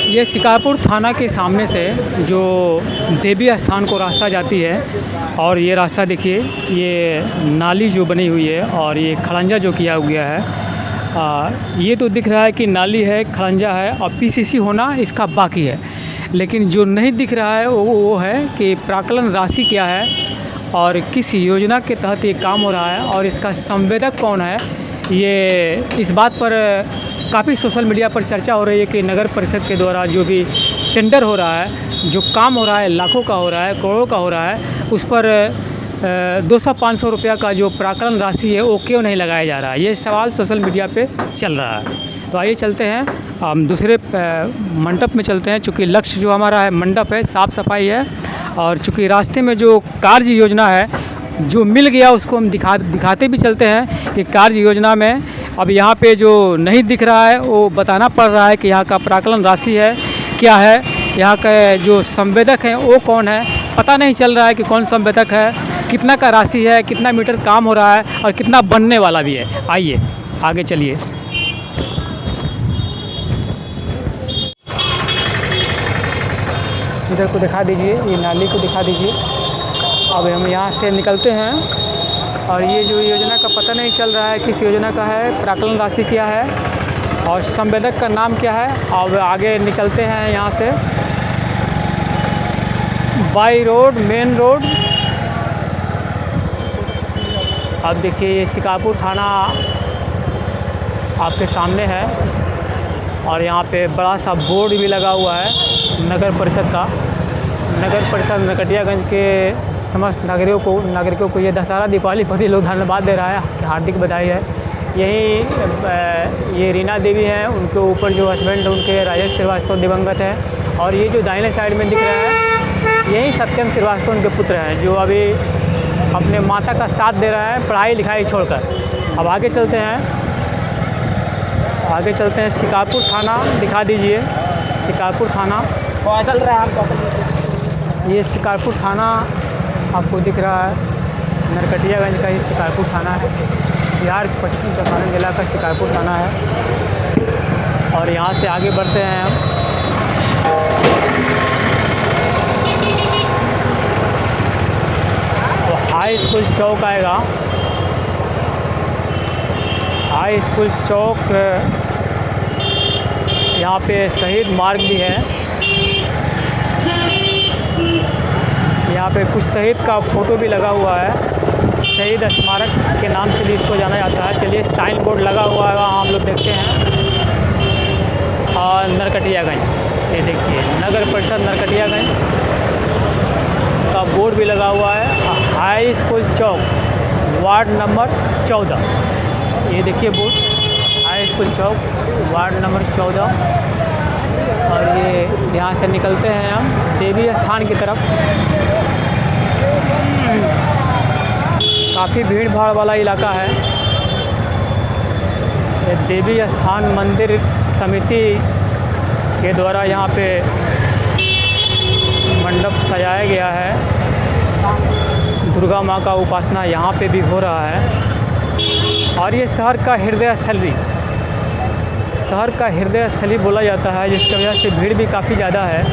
Speaker 1: ये शिकारपुर थाना के सामने से जो देवी स्थान को रास्ता जाती है, और ये रास्ता देखिए, ये नाली जो बनी हुई है और ये खड़ंजा जो किया गया है। ये तो दिख रहा है कि नाली है, खड़ंजा है और पीसीसी होना इसका बाकी है। लेकिन जो नहीं दिख रहा है वो है कि प्राक्कलन राशि क्या है और किस योजना के तहत ये काम हो रहा है और इसका संवेदक कौन है। ये इस बात पर काफ़ी सोशल मीडिया पर चर्चा हो रही है कि नगर परिषद के द्वारा जो भी टेंडर हो रहा है, जो काम हो रहा है, लाखों का हो रहा है, करोड़ों का हो रहा है, उस पर 200-500 रुपया का जो प्राक्कलन राशि है वो क्यों नहीं लगाया जा रहा है। ये सवाल सोशल मीडिया पे चल रहा है। तो आइए चलते हैं, हम दूसरे मंडप में चलते हैं। चूँकि लक्ष्य जो हमारा है मंडप है, साफ़ सफाई है, और चूँकि रास्ते में जो कार्य योजना है जो मिल गया उसको हम दिखाते भी चलते हैं कि कार्य योजना में अब यहाँ पे जो नहीं दिख रहा है वो बताना पड़ रहा है कि यहाँ का प्राक्कलन राशि है क्या है, यहाँ का जो संवेदक है वो कौन है, पता नहीं चल रहा है कि कौन संवेदक है, कितना का राशि है, कितना मीटर काम हो रहा है और कितना बनने वाला भी है। आइए आगे चलिए। इधर को दिखा दीजिए, ये नाली को दिखा दीजिए। अब हम यहाँ से निकलते हैं और ये जो योजना का पता नहीं चल रहा है किस योजना का है, प्राक्कलन राशि क्या है और संवेदक का नाम क्या है। अब आगे निकलते हैं यहाँ से, बाई रोड, मेन रोड। अब देखिए ये शिकारपुर थाना आपके सामने है और यहाँ पे बड़ा सा बोर्ड भी लगा हुआ है नगर परिषद का। नगर परिषद नरकटियागंज के समस्त नागरिकों को ये दशहरा दीपावली पर भी लोग धन्यवाद दे रहा है, हार्दिक बधाई है। यही ये रीना देवी हैं, उनके ऊपर जो हस्बैंड उनके राजेश श्रीवास्तव दिवंगत है, और ये जो दाहिने साइड में दिख रहा है यही सत्यम श्रीवास्तव उनके पुत्र हैं जो अभी अपने माता का साथ दे रहा है पढ़ाई लिखाई छोड़कर। अब आगे चलते हैं, शिकारपुर थाना दिखा दीजिए। शिकारपुर थाना चल रहा है, ये शिकारपुर थाना आपको दिख रहा है, नरकटियागंज का ही शिकारपुर थाना है, बिहार पश्चिम चंपारण जिला का शिकारपुर थाना है। और यहाँ से आगे बढ़ते हैं हम, तो हाई स्कूल चौक आएगा। हाई स्कूल चौक, यहाँ पे शहीद मार्ग भी है। यहाँ पे कुछ शहीद का फ़ोटो भी लगा हुआ है, शहीद स्मारक के नाम से भी इसको जाना जाता है। चलिए साइन बोर्ड लगा हुआ है वहाँ हम लोग देखते हैं। और नरकटियागंज, ये देखिए नगर परिषद नरकटियागंज का बोर्ड भी लगा हुआ है। हाई स्कूल चौक, वार्ड नंबर 14। ये देखिए बोर्ड, हाई स्कूल चौक, वार्ड नंबर 14। और ये यहाँ से निकलते हैं हम देवी स्थान की तरफ। काफ़ी भीड़ भाड़ वाला इलाका है। ये देवी स्थान मंदिर समिति के द्वारा यहाँ पे मंडप सजाया गया है। दुर्गा माँ का उपासना यहाँ पे भी हो रहा है। और ये शहर का हृदय स्थल भी बोला जाता है, जिसकी वजह से भीड़ भी काफ़ी ज़्यादा है।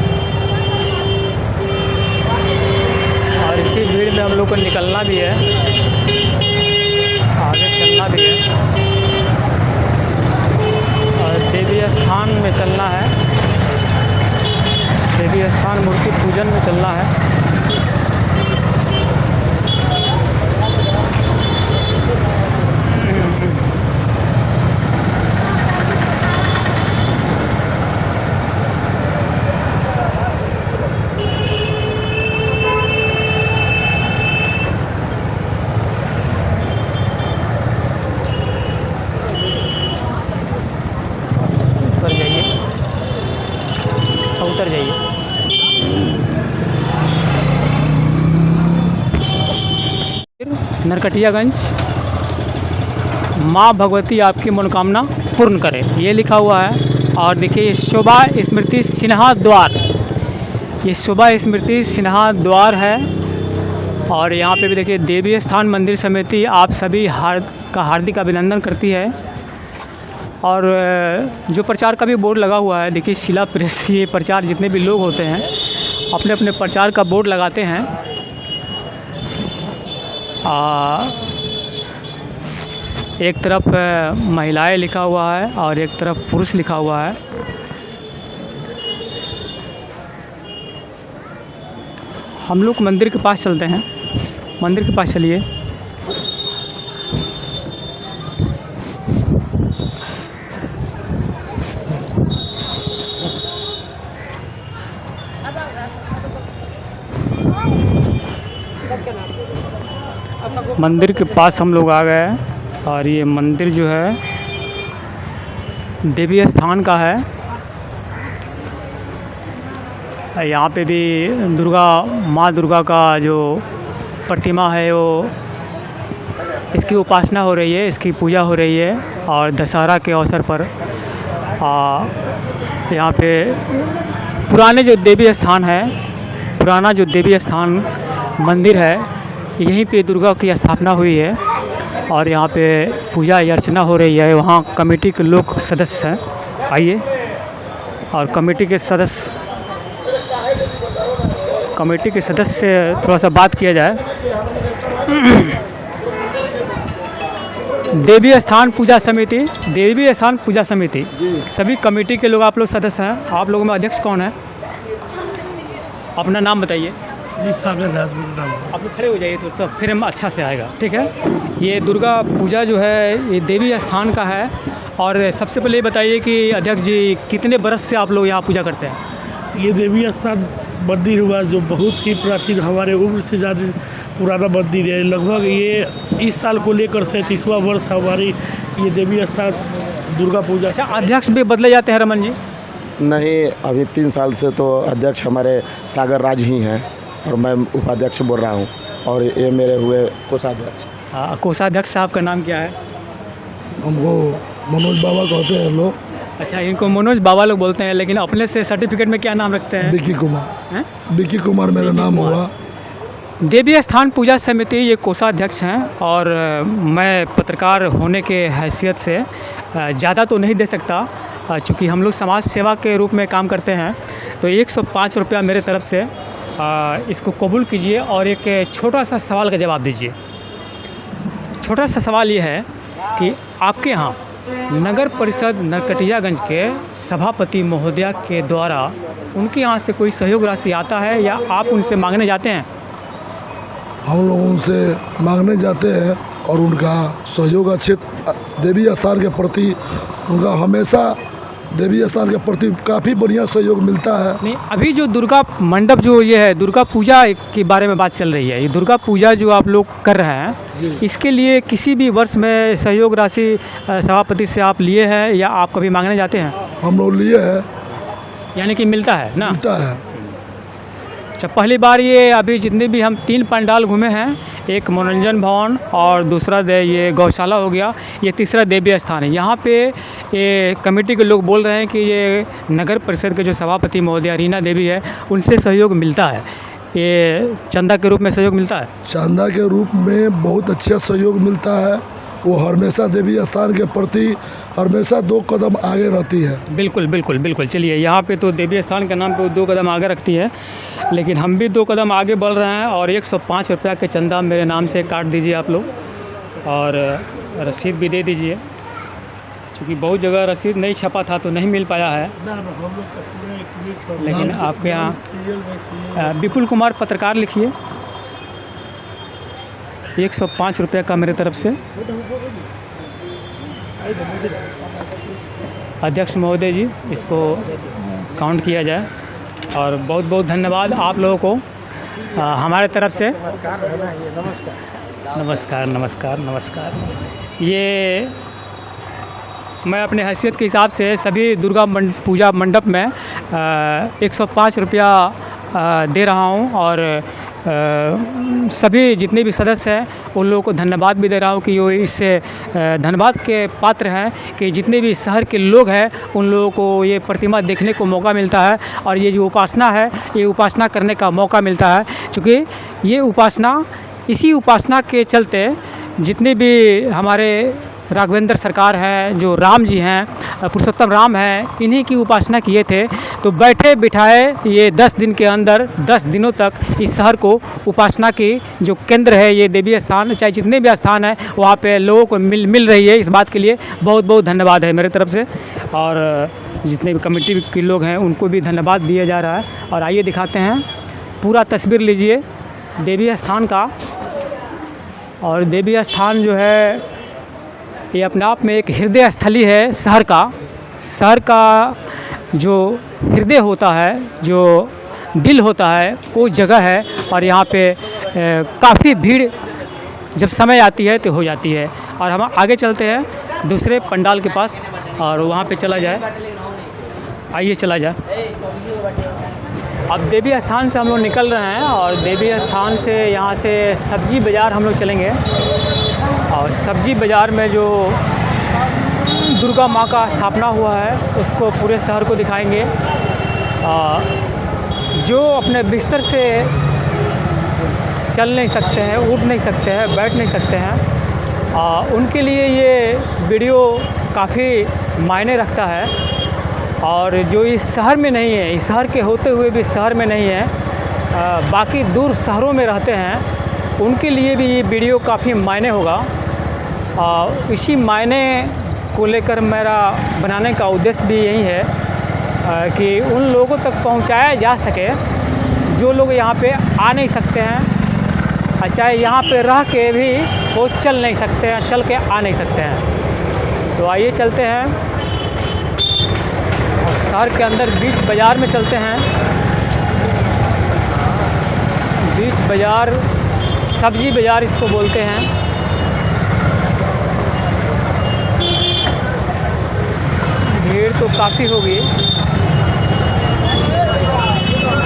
Speaker 1: और इसी भीड़ में हम लोग को निकलना भी है, आगे चलना भी है और देवी स्थान में चलना है। देवी स्थान मूर्ति पूजन में चलना है। उतर जाइए। नरकटियागंज माँ भगवती आपकी मनोकामना पूर्ण करे, ये लिखा हुआ है। और देखिए शोभा स्मृति सिन्हा द्वार, ये शोभा स्मृति सिन्हा द्वार है। और यहाँ पे भी देखिए देवी स्थान मंदिर समिति आप सभी हार्दिक अभिनंदन करती है। और जो प्रचार का भी बोर्ड लगा हुआ है, देखिए शिला प्रेस ये प्रचार जितने भी लोग होते हैं अपने अपने प्रचार का बोर्ड लगाते हैं। एक तरफ महिलाएं लिखा हुआ है और एक तरफ पुरुष लिखा हुआ है। हम लोग मंदिर के पास चलते हैं, मंदिर के पास चलिए। मंदिर के पास हम लोग आ गए हैं और ये मंदिर जो है देवी स्थान का है। यहाँ पे भी माँ दुर्गा का जो प्रतिमा है वो इसकी उपासना हो रही है, इसकी पूजा हो रही है। और दशहरा के अवसर पर यहाँ पे पुराना जो देवी स्थान मंदिर है, यहीं पे दुर्गा की स्थापना हुई है और यहाँ पे पूजा अर्चना हो रही है। वहाँ कमेटी के लोग सदस्य हैं, आइए। और कमेटी के सदस्य से थोड़ा सा बात किया जाए। देवी स्थान पूजा समिति सभी कमेटी के लोग आप लोग सदस्य हैं। आप लोगों में अध्यक्ष कौन है? अपना नाम बताइए।
Speaker 7: जी सागर दास नाम।
Speaker 1: आप लोग खड़े हो जाइए तो सब फिर हम अच्छा से आएगा, ठीक है। ये दुर्गा पूजा जो है ये देवी स्थान का है। और सबसे पहले ये बताइए कि अध्यक्ष जी कितने बरस से आप लोग यहाँ पूजा करते हैं?
Speaker 7: ये देवी स्थान मंदिर हुआ जो बहुत ही प्राचीन, हमारे उम्र से ज़्यादा पुराना मंदिर है। लगभग ये इस साल को लेकर 37वां वर्ष हमारी ये देवी स्थान दुर्गा पूजा।
Speaker 1: अच्छा, अध्यक्ष भी बदले जाते हैं रमन जी?
Speaker 3: नहीं, अभी 3 साल से तो अध्यक्ष हमारे सागर राज ही हैं और मैं उपाध्यक्ष बोल रहा हूँ। और ये मेरे हुए कोषाध्यक्ष।
Speaker 1: कोषाध्यक्ष साहब का नाम क्या है?
Speaker 3: हमको मनोज बाबा कहते हैं लोग।
Speaker 1: अच्छा, इनको मनोज बाबा लोग बोलते हैं, लेकिन अपने से सर्टिफिकेट में क्या नाम रखते हैं?
Speaker 3: विक्की कुमार मेरा नाम हुआ।
Speaker 1: देवी स्थान पूजा समिति ये कोषाध्यक्ष हैं। और मैं पत्रकार होने के हैसियत से ज़्यादा तो नहीं दे सकता, चूँकि हम लोग समाज सेवा के रूप में काम करते हैं। तो 105 रुपया मेरे तरफ से इसको कबूल कीजिए और एक छोटा सा सवाल का जवाब दीजिए। छोटा सा सवाल ये है कि आपके यहाँ नगर परिषद नरकटियागंज के सभापति महोदया के द्वारा उनके यहाँ से कोई सहयोग राशि आता है या आप उनसे मांगने जाते हैं?
Speaker 3: हम लोग उनसे मांगने जाते हैं और उनका सहयोग अच्छे देवी स्थान के प्रति उनका हमेशा देवी स्थान के प्रति काफ़ी बढ़िया सहयोग मिलता है।
Speaker 1: नहीं, अभी जो दुर्गा मंडप जो ये है, दुर्गा पूजा के बारे में बात चल रही है। ये दुर्गा पूजा जो आप लोग कर रहे हैं, इसके लिए किसी भी वर्ष में सहयोग राशि सभापति से आप लिए हैं या आप कभी मांगने जाते हैं?
Speaker 3: हम लोग लिए हैं
Speaker 1: यानी कि मिलता है ना?
Speaker 3: मिलता है।
Speaker 1: अच्छा, पहली बार ये अभी जितने भी हम 3 पंडाल घूमे हैं, एक मनोरंजन भवन और दूसरा ये गौशाला हो गया, ये तीसरा देवी स्थान है। यहाँ पे ये कमेटी के लोग बोल रहे हैं कि ये नगर परिषद के जो सभापति महोदया रीना देवी है, उनसे सहयोग मिलता है, ये चंदा के रूप में सहयोग मिलता है।
Speaker 3: चंदा के रूप में बहुत अच्छा सहयोग मिलता है। वो हमेशा देवी स्थान के प्रति हमेशा 2 कदम आगे रहती है।
Speaker 1: बिल्कुल बिल्कुल बिल्कुल। चलिए, यहाँ पे तो देवी स्थान के नाम पे वो 2 कदम आगे रखती है, लेकिन हम भी 2 कदम आगे बढ़ रहे हैं और 105 रुपया के चंदा मेरे नाम से काट दीजिए आप लोग, और रसीद भी दे दीजिए, क्योंकि बहुत जगह रसीद नहीं छपा था तो नहीं मिल पाया है। लेकिन आपके यहाँ विपुल कुमार पत्रकार लिखिए, 105 रुपये का मेरे तरफ से। अध्यक्ष महोदय जी, इसको काउंट किया जाए, और बहुत बहुत धन्यवाद आप लोगों को हमारे तरफ से। नमस्कार नमस्कार नमस्कार। ये मैं अपने हैसियत के हिसाब से सभी दुर्गा पूजा मंडप में 105 रुपया दे रहा हूँ, और सभी जितने भी सदस्य हैं उन लोगों को धन्यवाद भी दे रहा हूँ कि वो इस धन्यवाद के पात्र हैं कि जितने भी शहर के लोग हैं उन लोगों को ये प्रतिमा देखने को मौका मिलता है, और ये जो उपासना है ये उपासना करने का मौका मिलता है। क्योंकि ये उपासना, इसी उपासना के चलते जितने भी हमारे राघवेंद्र सरकार हैं, जो राम जी हैं, पुरुषोत्तम राम हैं, इन्हीं की उपासना किए थे। तो बैठे बिठाए ये 10 दिन के अंदर 10 दिनों तक इस शहर को उपासना की जो केंद्र है ये देवी स्थान, चाहे जितने भी स्थान हैं वहाँ पे लोगों को मिल रही है। इस बात के लिए बहुत बहुत धन्यवाद है मेरे तरफ से, और जितने भी कमेटी के लोग हैं उनको भी धन्यवाद दिया जा रहा है। और आइए दिखाते हैं, पूरा तस्वीर लीजिए देवी स्थान का। और देवी स्थान जो है ये अपने आप में एक हृदय स्थली है शहर का जो हृदय होता है, जो दिल होता है, वो जगह है। और यहाँ पे काफ़ी भीड़ जब समय आती है तो हो जाती है। और हम आगे चलते हैं दूसरे पंडाल के पास, और वहाँ पे चला जाए, आइए चला जाए। अब देवी स्थान से हम लोग निकल रहे हैं, और देवी स्थान से यहाँ से सब्जी बाज़ार हम लोग चलेंगे, और सब्जी बाज़ार में जो दुर्गा माँ का स्थापना हुआ है उसको पूरे शहर को दिखाएंगे। जो अपने बिस्तर से चल नहीं सकते हैं, उठ नहीं सकते हैं, बैठ नहीं सकते हैं, उनके लिए ये वीडियो काफ़ी मायने रखता है। और जो इस शहर में नहीं है, इस शहर के होते हुए भी शहर में नहीं है, बाकी दूर शहरों में रहते हैं, उनके लिए भी ये वीडियो काफ़ी मायने होगा। इसी मायने को लेकर मेरा बनाने का उद्देश्य भी यही है कि उन लोगों तक पहुंचाया जा सके जो लोग यहाँ पे आ नहीं सकते हैं, चाहे यहाँ पे रह के भी वो चल नहीं सकते हैं, चल के आ नहीं सकते हैं। तो आइए चलते हैं और शहर के अंदर बीच बाज़ार में चलते हैं। बीच बाज़ार, सब्जी बाज़ार इसको बोलते हैं। भीड़ तो काफ़ी होगी,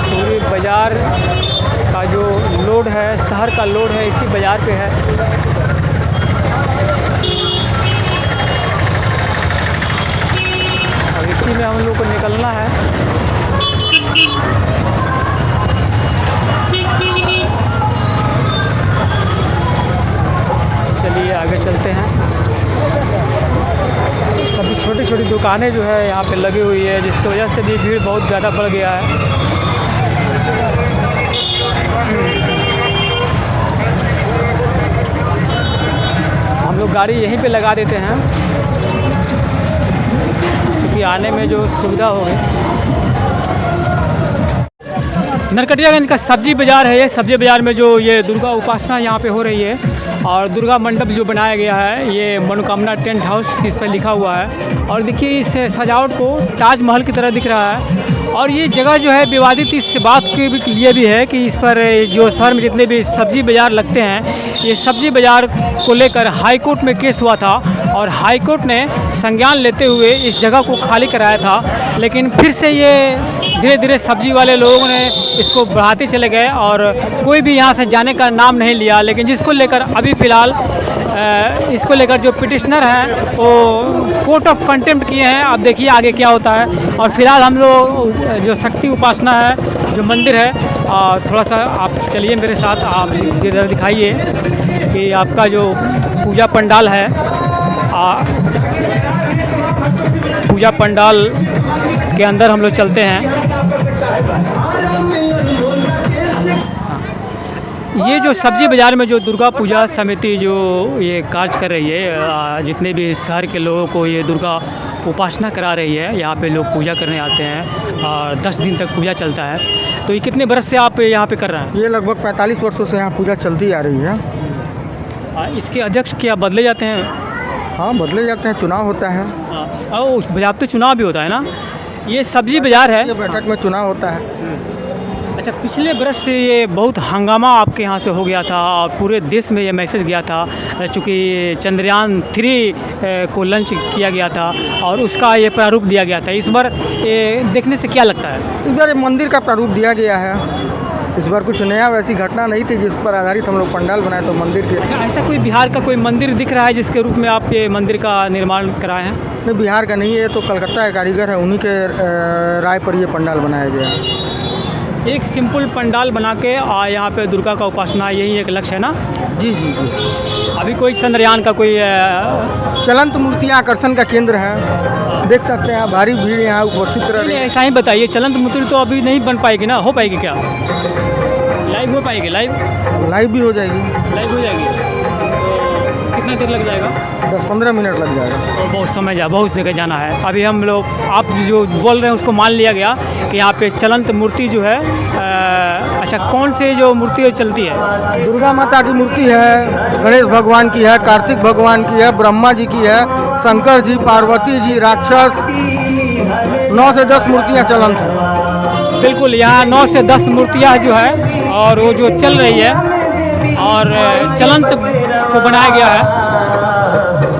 Speaker 1: पूरी बाज़ार का जो लोड है, शहर का लोड है, इसी बाज़ार पे है। और इसी में हम लोग को निकलना है। चलिए आगे चलते हैं। सभी छोटी छोटी दुकानें जो है यहाँ पे लगी हुई है, जिसकी वजह से भी भीड़ बहुत ज़्यादा बढ़ गया है। हम लोग गाड़ी यहीं पे लगा देते हैं क्योंकि आने में जो सुविधा होगी। नरकटियागंज का सब्जी बाज़ार है ये। सब्जी बाज़ार में जो ये दुर्गा उपासना यहाँ पे हो रही है, और दुर्गा मंडप जो बनाया गया है, ये मनोकामना टेंट हाउस इस पर लिखा हुआ है। और देखिए इस सजावट को ताजमहल की तरह दिख रहा है। और ये जगह जो है विवादित इस बात के लिए भी है कि इस पर जो शहर में जितने भी सब्जी बाज़ार लगते हैं, ये सब्जी बाज़ार को लेकर हाई कोर्ट में केस हुआ था, और हाई कोर्ट ने संज्ञान लेते हुए इस जगह को खाली कराया था, लेकिन फिर से ये धीरे धीरे सब्जी वाले लोगों ने इसको बढ़ाते चले गए और कोई भी यहाँ से जाने का नाम नहीं लिया। लेकिन जिसको लेकर अभी फ़िलहाल इसको लेकर जो पिटिशनर हैं वो कोर्ट ऑफ कंटेम्प्ट किए हैं। अब देखिए आगे क्या होता है। और फिलहाल हम लोग जो शक्ति उपासना है, जो मंदिर है, थोड़ा सा आप चलिए मेरे साथ, आप इधर दिखाइए कि आपका जो पूजा पंडाल है, पूजा पंडाल के अंदर हम लोग चलते हैं। ये जो सब्जी बाज़ार में जो दुर्गा पूजा समिति जो ये कार्य कर रही है, जितने भी शहर के लोगों को ये दुर्गा उपासना करा रही है, यहाँ पे लोग पूजा करने आते हैं और 10 दिन तक पूजा चलता है। तो ये कितने बरस से आप यहाँ पे कर रहे हैं?
Speaker 10: ये लगभग 45 वर्षों से यहाँ पूजा चलती आ रही है।
Speaker 1: इसके अध्यक्ष क्या बदले जाते हैं?
Speaker 10: हाँ, बदले जाते हैं, चुनाव होता है।
Speaker 1: और बाज़ाब्ते चुनाव भी होता है ना। ये सब्जी बाज़ार है,
Speaker 10: ये बैठक में चुनाव होता है।
Speaker 1: अच्छा, पिछले बरस से ये बहुत हंगामा आपके यहाँ से हो गया था और पूरे देश में ये मैसेज गया था, चूँकि चंद्रयान 3 को लॉन्च किया गया था और उसका ये प्रारूप दिया गया था। इस बार ये देखने से क्या लगता है?
Speaker 10: इस बार मंदिर का प्रारूप दिया गया है। इस बार कुछ नया वैसी घटना नहीं थी जिस पर आधारित हम लोग पंडाल बनाए, तो मंदिर के।
Speaker 1: अच्छा, ऐसा कोई बिहार का कोई मंदिर दिख रहा है जिसके रूप में आप ये मंदिर का निर्माण कराए हैं?
Speaker 10: नहीं, बिहार का नहीं है, तो कलकत्ता के कारीगर है, उन्हीं के राय पर ये पंडाल बनाया गया है।
Speaker 1: एक सिंपल पंडाल बना के यहाँ पे दुर्गा का उपासना, यही एक लक्ष्य है ना?
Speaker 10: जी जी जी।
Speaker 1: अभी कोई चंद्रयान का कोई
Speaker 10: चलंत मूर्तियाँ आकर्षण का केंद्र है, देख सकते हैं, भारी भीड़ यहाँ उपस्थित रह रही है।
Speaker 1: ऐसा ही बताइए, चलंत मूर्ति तो अभी नहीं बन पाएगी ना? हो पाएगी क्या? लाइव हो पाएगी? लाइव
Speaker 10: भी हो जाएगी।
Speaker 1: लाइव हो जाएगी तो कितना देर लग जाएगा?
Speaker 10: 10-15 मिनट लग जाएगा।
Speaker 1: तो बहुत समय बहुत जगह जाना है। अभी हम लोग, आप जो बोल रहे हैं उसको मान लिया गया कि यहाँ पे चलंत मूर्ति जो है, अच्छा, कौन से जो मूर्ति चलती है?
Speaker 10: दुर्गा माता की मूर्ति है, गणेश भगवान की है, कार्तिक भगवान की है, ब्रह्मा जी की है, शंकर जी, पार्वती जी, राक्षस, 9 से 10 मूर्तियाँ चलंत हैं।
Speaker 1: बिल्कुल, यहाँ 9 से 10 मूर्तियाँ जो है और वो जो चल रही है और चलंत को बनाया गया है।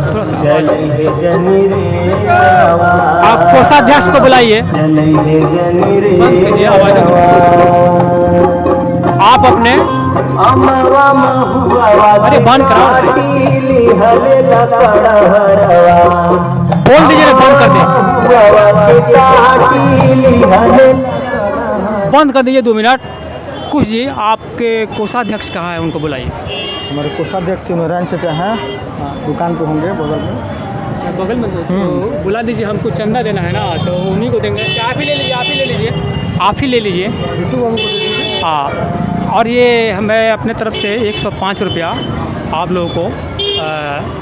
Speaker 1: थोड़ा सा आप कोषाध्यक्ष को बुलाइए, आप अपने, अरे बंद कराओ, बोल दीजिए, बंद कर दे, बंद कर दीजिए 2 मिनट। कुछ जी, आपके कोषाध्यक्ष कहाँ है, उनको बुलाइए।
Speaker 10: हमारे कोषाध्यक्ष नारायण चाचा हैं, दुकान पे होंगे बगल में।
Speaker 1: अच्छा, बगल में तो बुला दीजिए, हमको चंदा देना है ना, तो उन्हीं को देंगे। आप ही ले लीजिए, आप ही ले लीजिए, आप ही ले लीजिए। हाँ, और ये मैं अपने तरफ से 105 रुपया आप लोगों को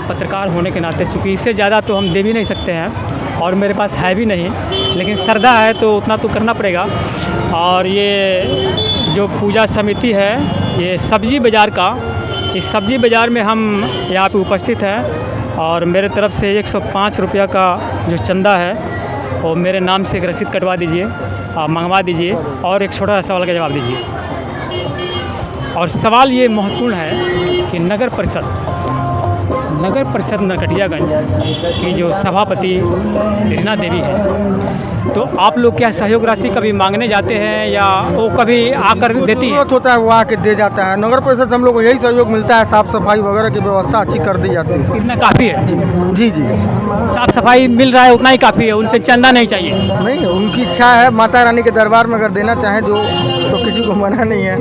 Speaker 1: पत्रकार होने के नाते, चूँकि इससे ज़्यादा तो हम दे भी नहीं सकते हैं और मेरे पास है भी नहीं, लेकिन श्रद्धा है तो उतना तो करना पड़ेगा। और ये जो पूजा समिति है, ये सब्जी बाज़ार का, इस सब्जी बाज़ार में हम यहाँ पे उपस्थित हैं और मेरे तरफ से 105 रुपया का जो चंदा है वो मेरे नाम से एक रसीद कटवा दीजिए, मंगवा दीजिए और एक छोटा सा सवाल का जवाब दीजिए। और सवाल ये महत्वपूर्ण है कि नगर परिषद नरकटियागंज की जो सभापति रीना देवी है, तो आप लोग क्या सहयोग राशि कभी मांगने जाते हैं या वो कभी आकर देती है?
Speaker 10: होता है वो आके दे जाता है। नगर परिषद से हम लोग को यही सहयोग मिलता है, साफ़ सफाई वगैरह की व्यवस्था अच्छी कर दी जाती है।
Speaker 1: इतना काफ़ी है?
Speaker 10: जी जी,
Speaker 1: साफ़ सफाई मिल रहा है उतना ही काफ़ी है, उनसे चंदा नहीं चाहिए?
Speaker 10: नहीं, उनकी इच्छा है, माता रानी के दरबार में अगर देना चाहें जो, तो किसी को मना नहीं है।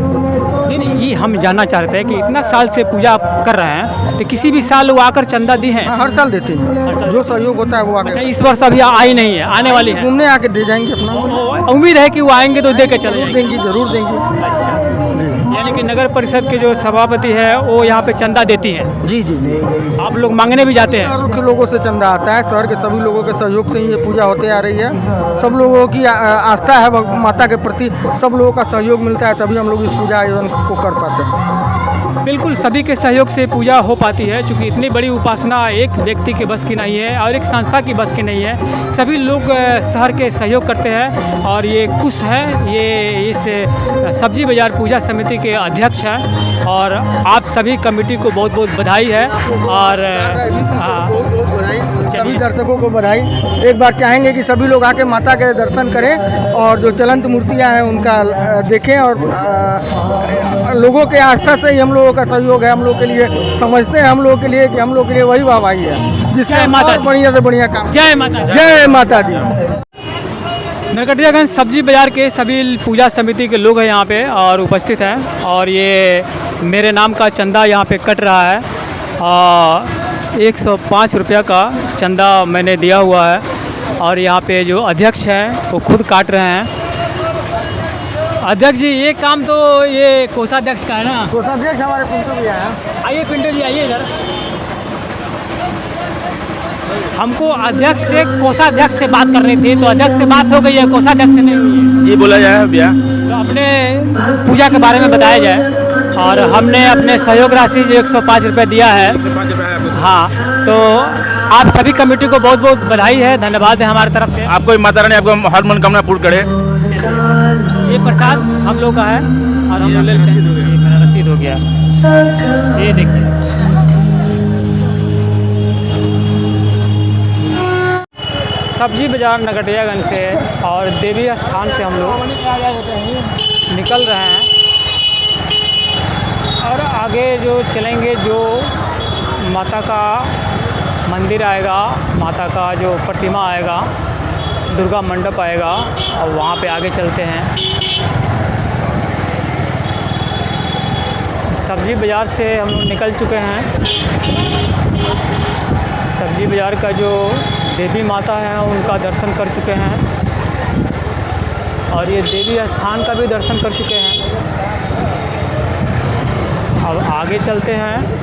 Speaker 1: नहीं, ये हम जानना चाहते हैं कि इतना साल से पूजा कर रहे हैं तो किसी भी साल वो आकर चंदा दी है?
Speaker 10: हर साल देती हैं, जो सहयोग होता है वो आकर।
Speaker 1: अच्छा, इस वर्ष अभी आई नहीं है, आने वाली है?
Speaker 10: घूमने आके दे जाएंगे अपना।
Speaker 1: उम्मीद है कि वो आएंगे तो दे के चले जाएंगे?
Speaker 10: देंगी, जरूर देंगी।
Speaker 1: अच्छा, यानी कि नगर परिषद के जो सभापति है वो यहाँ पे चंदा देती हैं?
Speaker 10: जी जी जी।
Speaker 1: आप लोग मांगने भी जाते हैं?
Speaker 10: शहर के लोगों से चंदा आता है, शहर के सभी लोगों के सहयोग से ही ये पूजा होते आ रही है। सब लोगों की आस्था है माता के प्रति, सब लोगों का सहयोग मिलता है, तभी हम लोग इस पूजा आयोजन को कर पाते हैं।
Speaker 1: बिल्कुल, सभी के सहयोग से पूजा हो पाती है, क्योंकि इतनी बड़ी उपासना एक व्यक्ति के बस की नहीं है और एक संस्था की बस की नहीं है। सभी लोग शहर के सहयोग करते हैं और ये कुश है, ये इस सब्जी बाज़ार पूजा समिति के अध्यक्ष हैं और आप सभी कमेटी को बहुत बहुत बधाई है। और
Speaker 10: बधाई, सभी दर्शकों को बधाई। एक बार चाहेंगे कि सभी लोग आके माता के दर्शन करें और जो चलंत मूर्तियां हैं उनका देखें, और लोगों के आस्था से ही हम लोगों का सहयोग है। हम लोग के लिए समझते हैं, हम लोग के लिए कि हम लोग के लिए वही वाहवाही है जिससे और बढ़िया से बढ़िया काम।
Speaker 1: जय माता दी।
Speaker 10: जय माता दी।
Speaker 1: नरकटियागंज सब्जी बाज़ार के सभी पूजा समिति के लोग हैं यहाँ पे और उपस्थित हैं, और ये मेरे नाम का चंदा यहाँ पे कट रहा है। 105 रुपया का चंदा मैंने दिया हुआ है, और यहाँ पे जो अध्यक्ष हैं वो खुद काट रहे हैं। अध्यक्ष जी, ये काम तो ये कोषाध्यक्ष का है ना?
Speaker 10: कोषाध्यक्ष हमारे पिंटू भैया हैं।
Speaker 1: आइए पिंटू जी, आइए इधर। हमको अध्यक्ष से कोषाध्यक्ष से बात करनी थी, तो अध्यक्ष से बात हो गई है, कोषाध्यक्ष से नहीं हुई है।
Speaker 9: ये बोला जाए भैया,
Speaker 1: तो अपने पूजा के बारे में बताया जाए। और हमने अपने सहयोग राशि जो 105 रुपये दिया है, हाँ, तो आप सभी कमेटी को बहुत बहुत बधाई है, धन्यवाद है हमारी तरफ से।
Speaker 9: आपको माता रानी आपको हर मनोकामना पूर्ण करे।
Speaker 1: ये प्रसाद हम लोग का है और हम लोग ले लेते हैं। ये मेरा रसीद हो गया, ये देखिए। सब्जी बाज़ार नरकटियागंज से और देवी स्थान से हम लोग निकल रहे हैं, और आगे जो चलेंगे, जो माता का मंदिर आएगा, माता का जो प्रतिमा आएगा, दुर्गा मंडप आएगा, और वहाँ पे आगे चलते हैं। सब्जी बाज़ार से हम लोग निकल चुके हैं। सब्जी बाज़ार का जो देवी माता है उनका दर्शन कर चुके हैं, और ये देवी स्थान का भी दर्शन कर चुके हैं। अब आगे चलते हैं।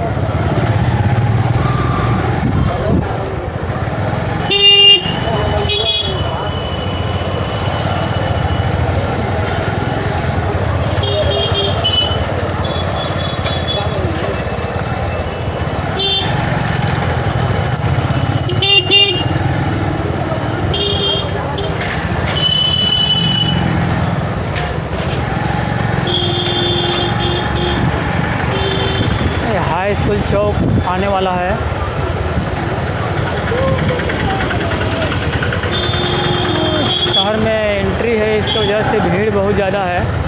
Speaker 1: हाई स्कूल चौक आने वाला है। शहर में एंट्री है, इसकी वजह से भीड़ बहुत ज़्यादा है।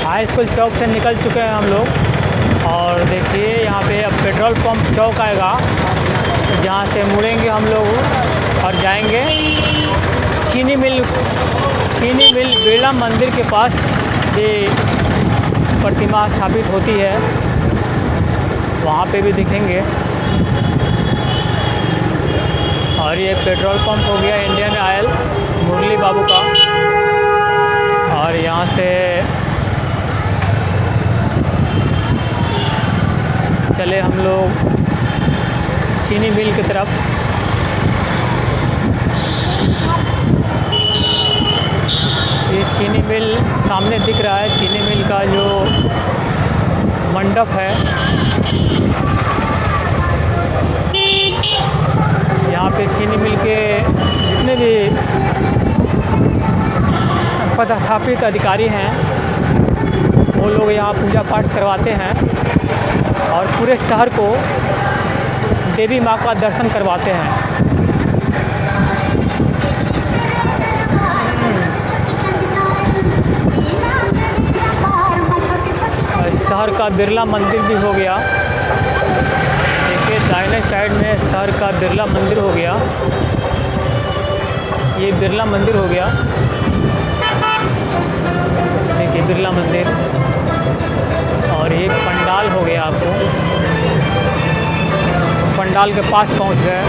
Speaker 1: हाई स्कूल चौक से निकल चुके हैं हम लोग, और देखिए यहाँ पे अब पेट्रोल पंप चौक आएगा, जहाँ से मुड़ेंगे हम लोग और जाएंगे चीनी मिल बिरला मंदिर के पास ये प्रतिमा स्थापित होती है, वहाँ पे भी दिखेंगे। और ये पेट्रोल पंप हो गया इंडियन ऑयल मुरली बाबू का, और यहाँ से चले हम लोग चीनी मिल की तरफ। ये चीनी मिल सामने दिख रहा है, चीनी मिल का जो मंडप है, यहाँ पे चीनी मिल के जितने भी पदस्थापित अधिकारी हैं वो लोग यहाँ पूजा पाठ करवाते हैं, और पूरे शहर को देवी माँ का दर्शन करवाते हैं। शहर का बिरला मंदिर भी हो गया, देखिए दाहिने साइड में शहर का बिरला मंदिर हो गया, ये बिरला मंदिर हो गया, देखिए बिरला मंदिर। और एक पंडाल हो गया, आपको पंडाल के पास पहुंच गए।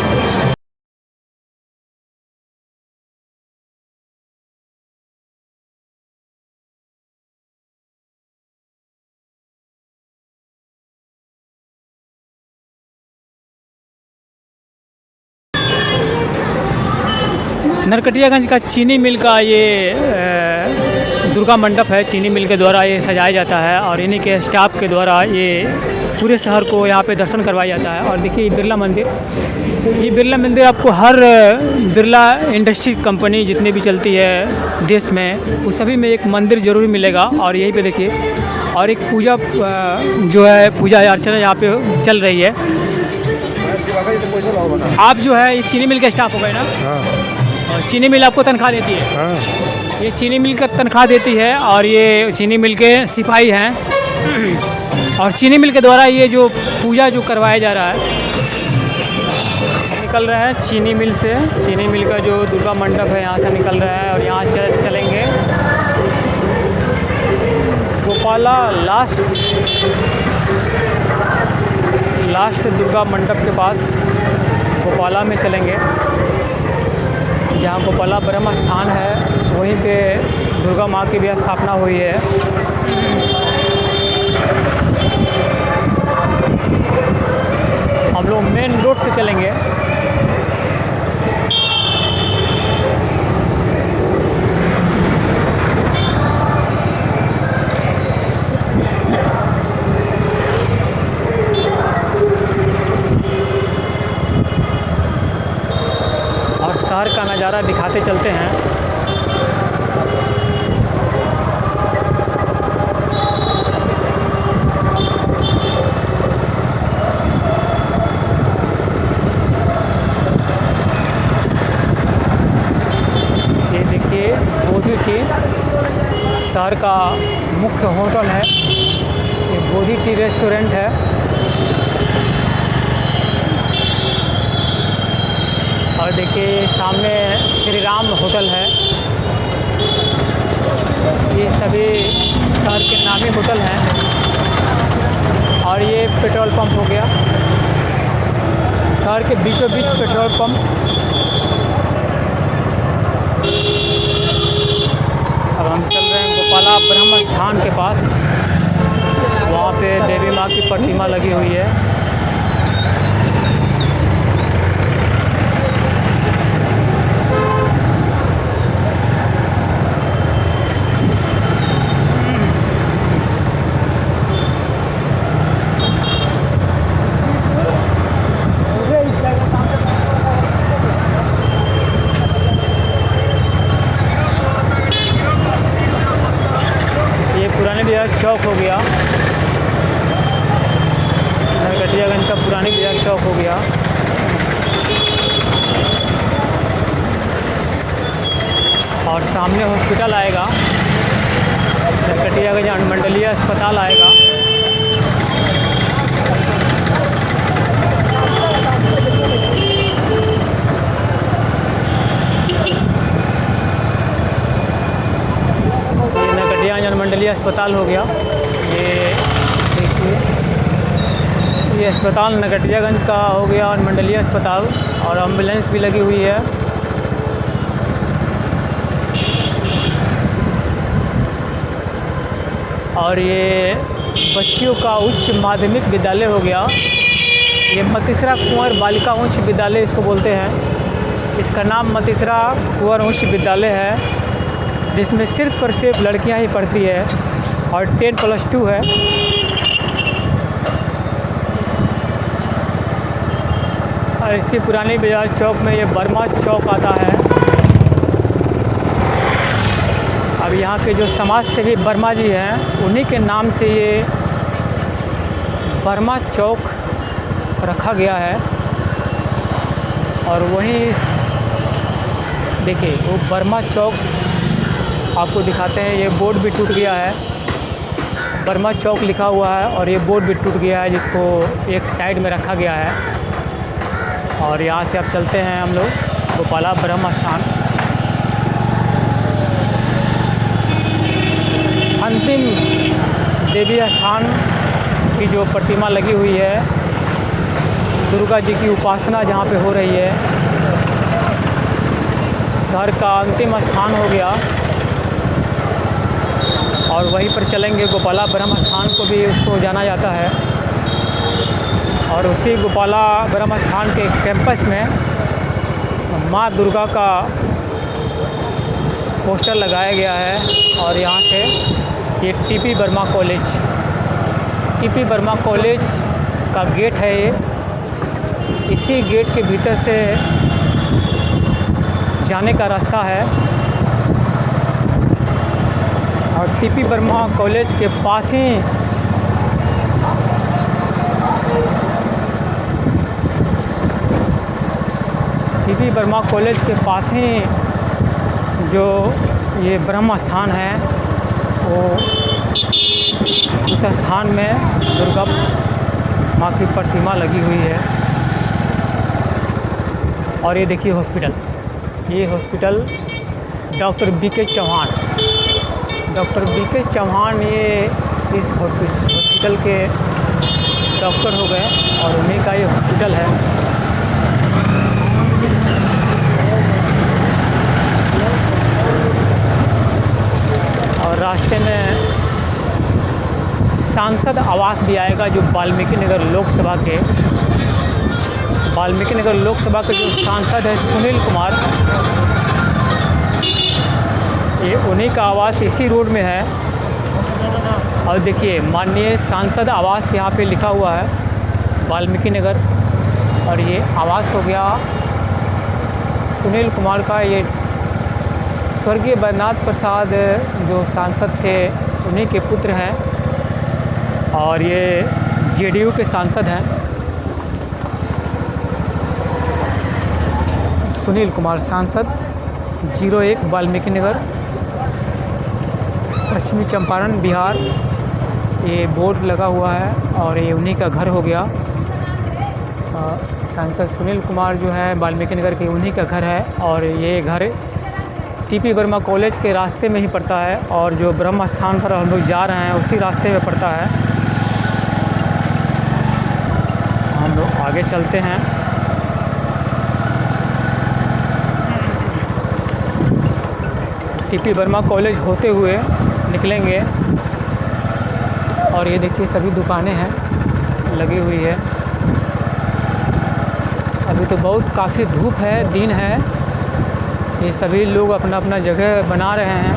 Speaker 1: नरकटियागंज का चीनी मिल का ये दुर्गा मंडप है। चीनी मिल के द्वारा ये सजाया जाता है और इन्हीं के स्टाफ के द्वारा ये पूरे शहर को यहाँ पे दर्शन करवाया जाता है। और देखिए बिरला मंदिर, ये बिरला मंदिर आपको हर बिरला इंडस्ट्री कंपनी जितनी भी चलती है देश में, उस सभी में एक मंदिर ज़रूर मिलेगा। और यहीं पे देखिए और एक पूजा जो है पूजा अर्चना यहाँ पे चल रही है। आप जो है इस चीनी मिल के स्टाफ हो गए ना? और चीनी मिल आपको तनख्वाह देती है? ये चीनी मिल का तनख्वाह देती है और ये चीनी मिल के सिपाही हैं। और चीनी मिल के द्वारा ये जो पूजा जो करवाया जा रहा है, निकल रहा है चीनी मिल से। चीनी मिल का जो दुर्गा मंडप है यहाँ से निकल रहा है और यहाँ से चलेंगे गोपाला लास्ट दुर्गा मंडप के पास गोपाला में चलेंगे, जहाँ गोपाला ब्रह्म स्थान है। वहीं पे दुर्गा माँ की भी स्थापना हुई है। हम लोग मेन रोड से चलेंगे। और शहर का नज़ारा दिखाते चलते हैं। ये देखिए बोधी टी शहर का मुख्य होटल है। ये बोधी टी रेस्टोरेंट है। और देखिए सामने श्री राम होटल है। ये सभी शहर के नामी होटल हैं। और ये पेट्रोल पंप हो गया, शहर के बीचों बीच पेट्रोल पंप। अब हम चल रहे हैं गोपाला ब्रह्म स्थान के पास। वहाँ पे देवी माँ की प्रतिमा लगी हुई है। चौक हो गया, नरकटियागंज का पुरानी बाजार चौक हो गया। और सामने हॉस्पिटल आएगा, नरकटियागंज अनुमंडलीय अस्पताल आएगा। अनुमंडलीय अस्पताल हो गया। ये देखिए ये अस्पताल नरकटियागंज का हो गया अनुमंडलीय अस्पताल। और एम्बुलेंस भी लगी हुई है। और ये बच्चियों का उच्च माध्यमिक विद्यालय हो गया। ये मतीसरा कुंवर बालिका उच्च विद्यालय इसको बोलते हैं। इसका नाम मतीसरा कुंवर उच्च विद्यालय है, जिसमें सिर्फ और सिर्फ लड़कियां ही पढ़ती है और 10+2 है। और इसी पुरानी बाजार चौक में ये बर्मा चौक आता है। अब यहाँ के जो समाज सेवी बर्मा जी हैं, उन्हीं के नाम से ये बर्मा चौक रखा गया है। और वहीं देखिए वो बर्मा चौक आपको दिखाते हैं। ये बोर्ड भी टूट गया है, बर्मा चौक लिखा हुआ है और ये बोर्ड भी टूट गया है, जिसको एक साइड में रखा गया है। और यहाँ से अब चलते हैं हम लोग गोपाला ब्रह्म स्थान। अंतिम देवी स्थान की जो प्रतिमा लगी हुई है, दुर्गा जी की उपासना जहाँ पे हो रही है, शहर का अंतिम स्थान हो गया। और वहीं पर चलेंगे गोपाला ब्रह्म स्थान को भी उसको जाना जाता है। और उसी गोपाला ब्रह्म स्थान के कैंपस में माँ दुर्गा का पोस्टर लगाया गया है और यहाँ से ये टीपी वर्मा कॉलेज का गेट है ये। इसी गेट के भीतर से जाने का रास्ता है और टीपी वर्मा कॉलेज के पास ही टीपी वर्मा कॉलेज के पास ही जो ये ब्रह्म स्थान है, वो इस स्थान में दुर्गा माँ की प्रतिमा लगी हुई है। और ये देखिए हॉस्पिटल, ये हॉस्पिटल डॉक्टर BK चौहान ये इस हॉस्पिटल के डॉक्टर हो गए और उन्हीं का ये हॉस्पिटल है। और रास्ते में सांसद आवास भी आएगा, जो वाल्मीकि नगर लोकसभा के जो सांसद है सुनील कुमार, ये उन्हीं का आवास इसी रोड में है। और देखिए माननीय सांसद आवास यहाँ पे लिखा हुआ है वाल्मीकि नगर, और ये आवास हो गया सुनील कुमार का। ये स्वर्गीय बैद्यनाथ प्रसाद जो सांसद थे उन्हीं के पुत्र हैं और ये JDU के सांसद हैं। सुनील कुमार सांसद 01 वाल्मीकि नगर, पश्चिमी चंपारण, बिहार। ये बोर्ड लगा हुआ है और ये उन्हीं का घर हो गया। सांसद सुनील कुमार जो है वाल्मीकि नगर के उन्हीं का घर है और ये घर टीपी वर्मा कॉलेज के रास्ते में ही पड़ता है और जो ब्रह्म स्थान पर हम लोग जा रहे हैं उसी रास्ते में पड़ता है। हम लोग आगे चलते हैं। टीपी वर्मा कॉलेज होते हुए निकलेंगे और ये देखिए सभी दुकानें हैं लगी हुई है। अभी तो बहुत काफ़ी धूप है, दिन है। ये सभी लोग अपना अपना जगह बना रहे हैं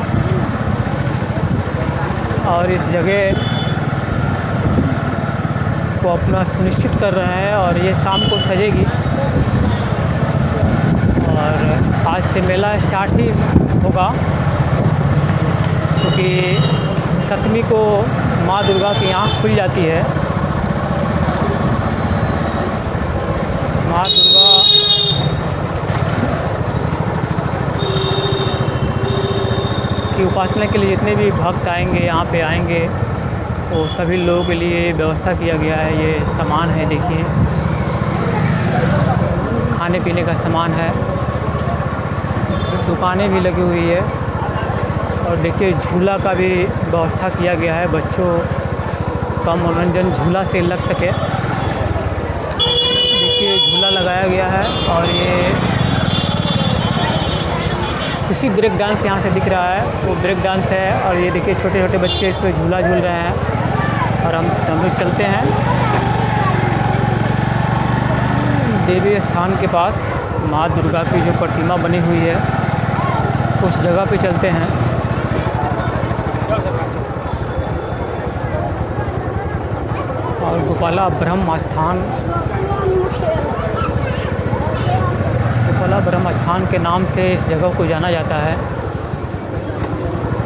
Speaker 1: और इस जगह को अपना सुनिश्चित कर रहे हैं और ये शाम को सजेगी। और आज से मेला स्टार्ट ही होगा, क्योंकि 7वीं को माँ दुर्गा की आँख खुल जाती है। माँ दुर्गा की उपासना के लिए जितने भी भक्त आएंगे, यहाँ पे आएंगे, वो सभी लोगों के लिए व्यवस्था किया गया है। ये सामान है, देखिए खाने पीने का सामान है, इस पर दुकानें भी लगी हुई है। और देखिए झूला का भी व्यवस्था किया गया है, बच्चों का मनोरंजन झूला से लग सके। देखिए झूला लगाया गया है और ये उसी ब्रेक डांस यहाँ से दिख रहा है, वो ब्रेक डांस है। और ये देखिए छोटे छोटे बच्चे इस पर झूला झूल रहे हैं और हम लोग चलते हैं देवी स्थान के पास। माँ दुर्गा की जो प्रतिमा बनी हुई है उस जगह पे चलते हैं। और गोपाला ब्रह्म स्थान के नाम से इस जगह को जाना जाता है।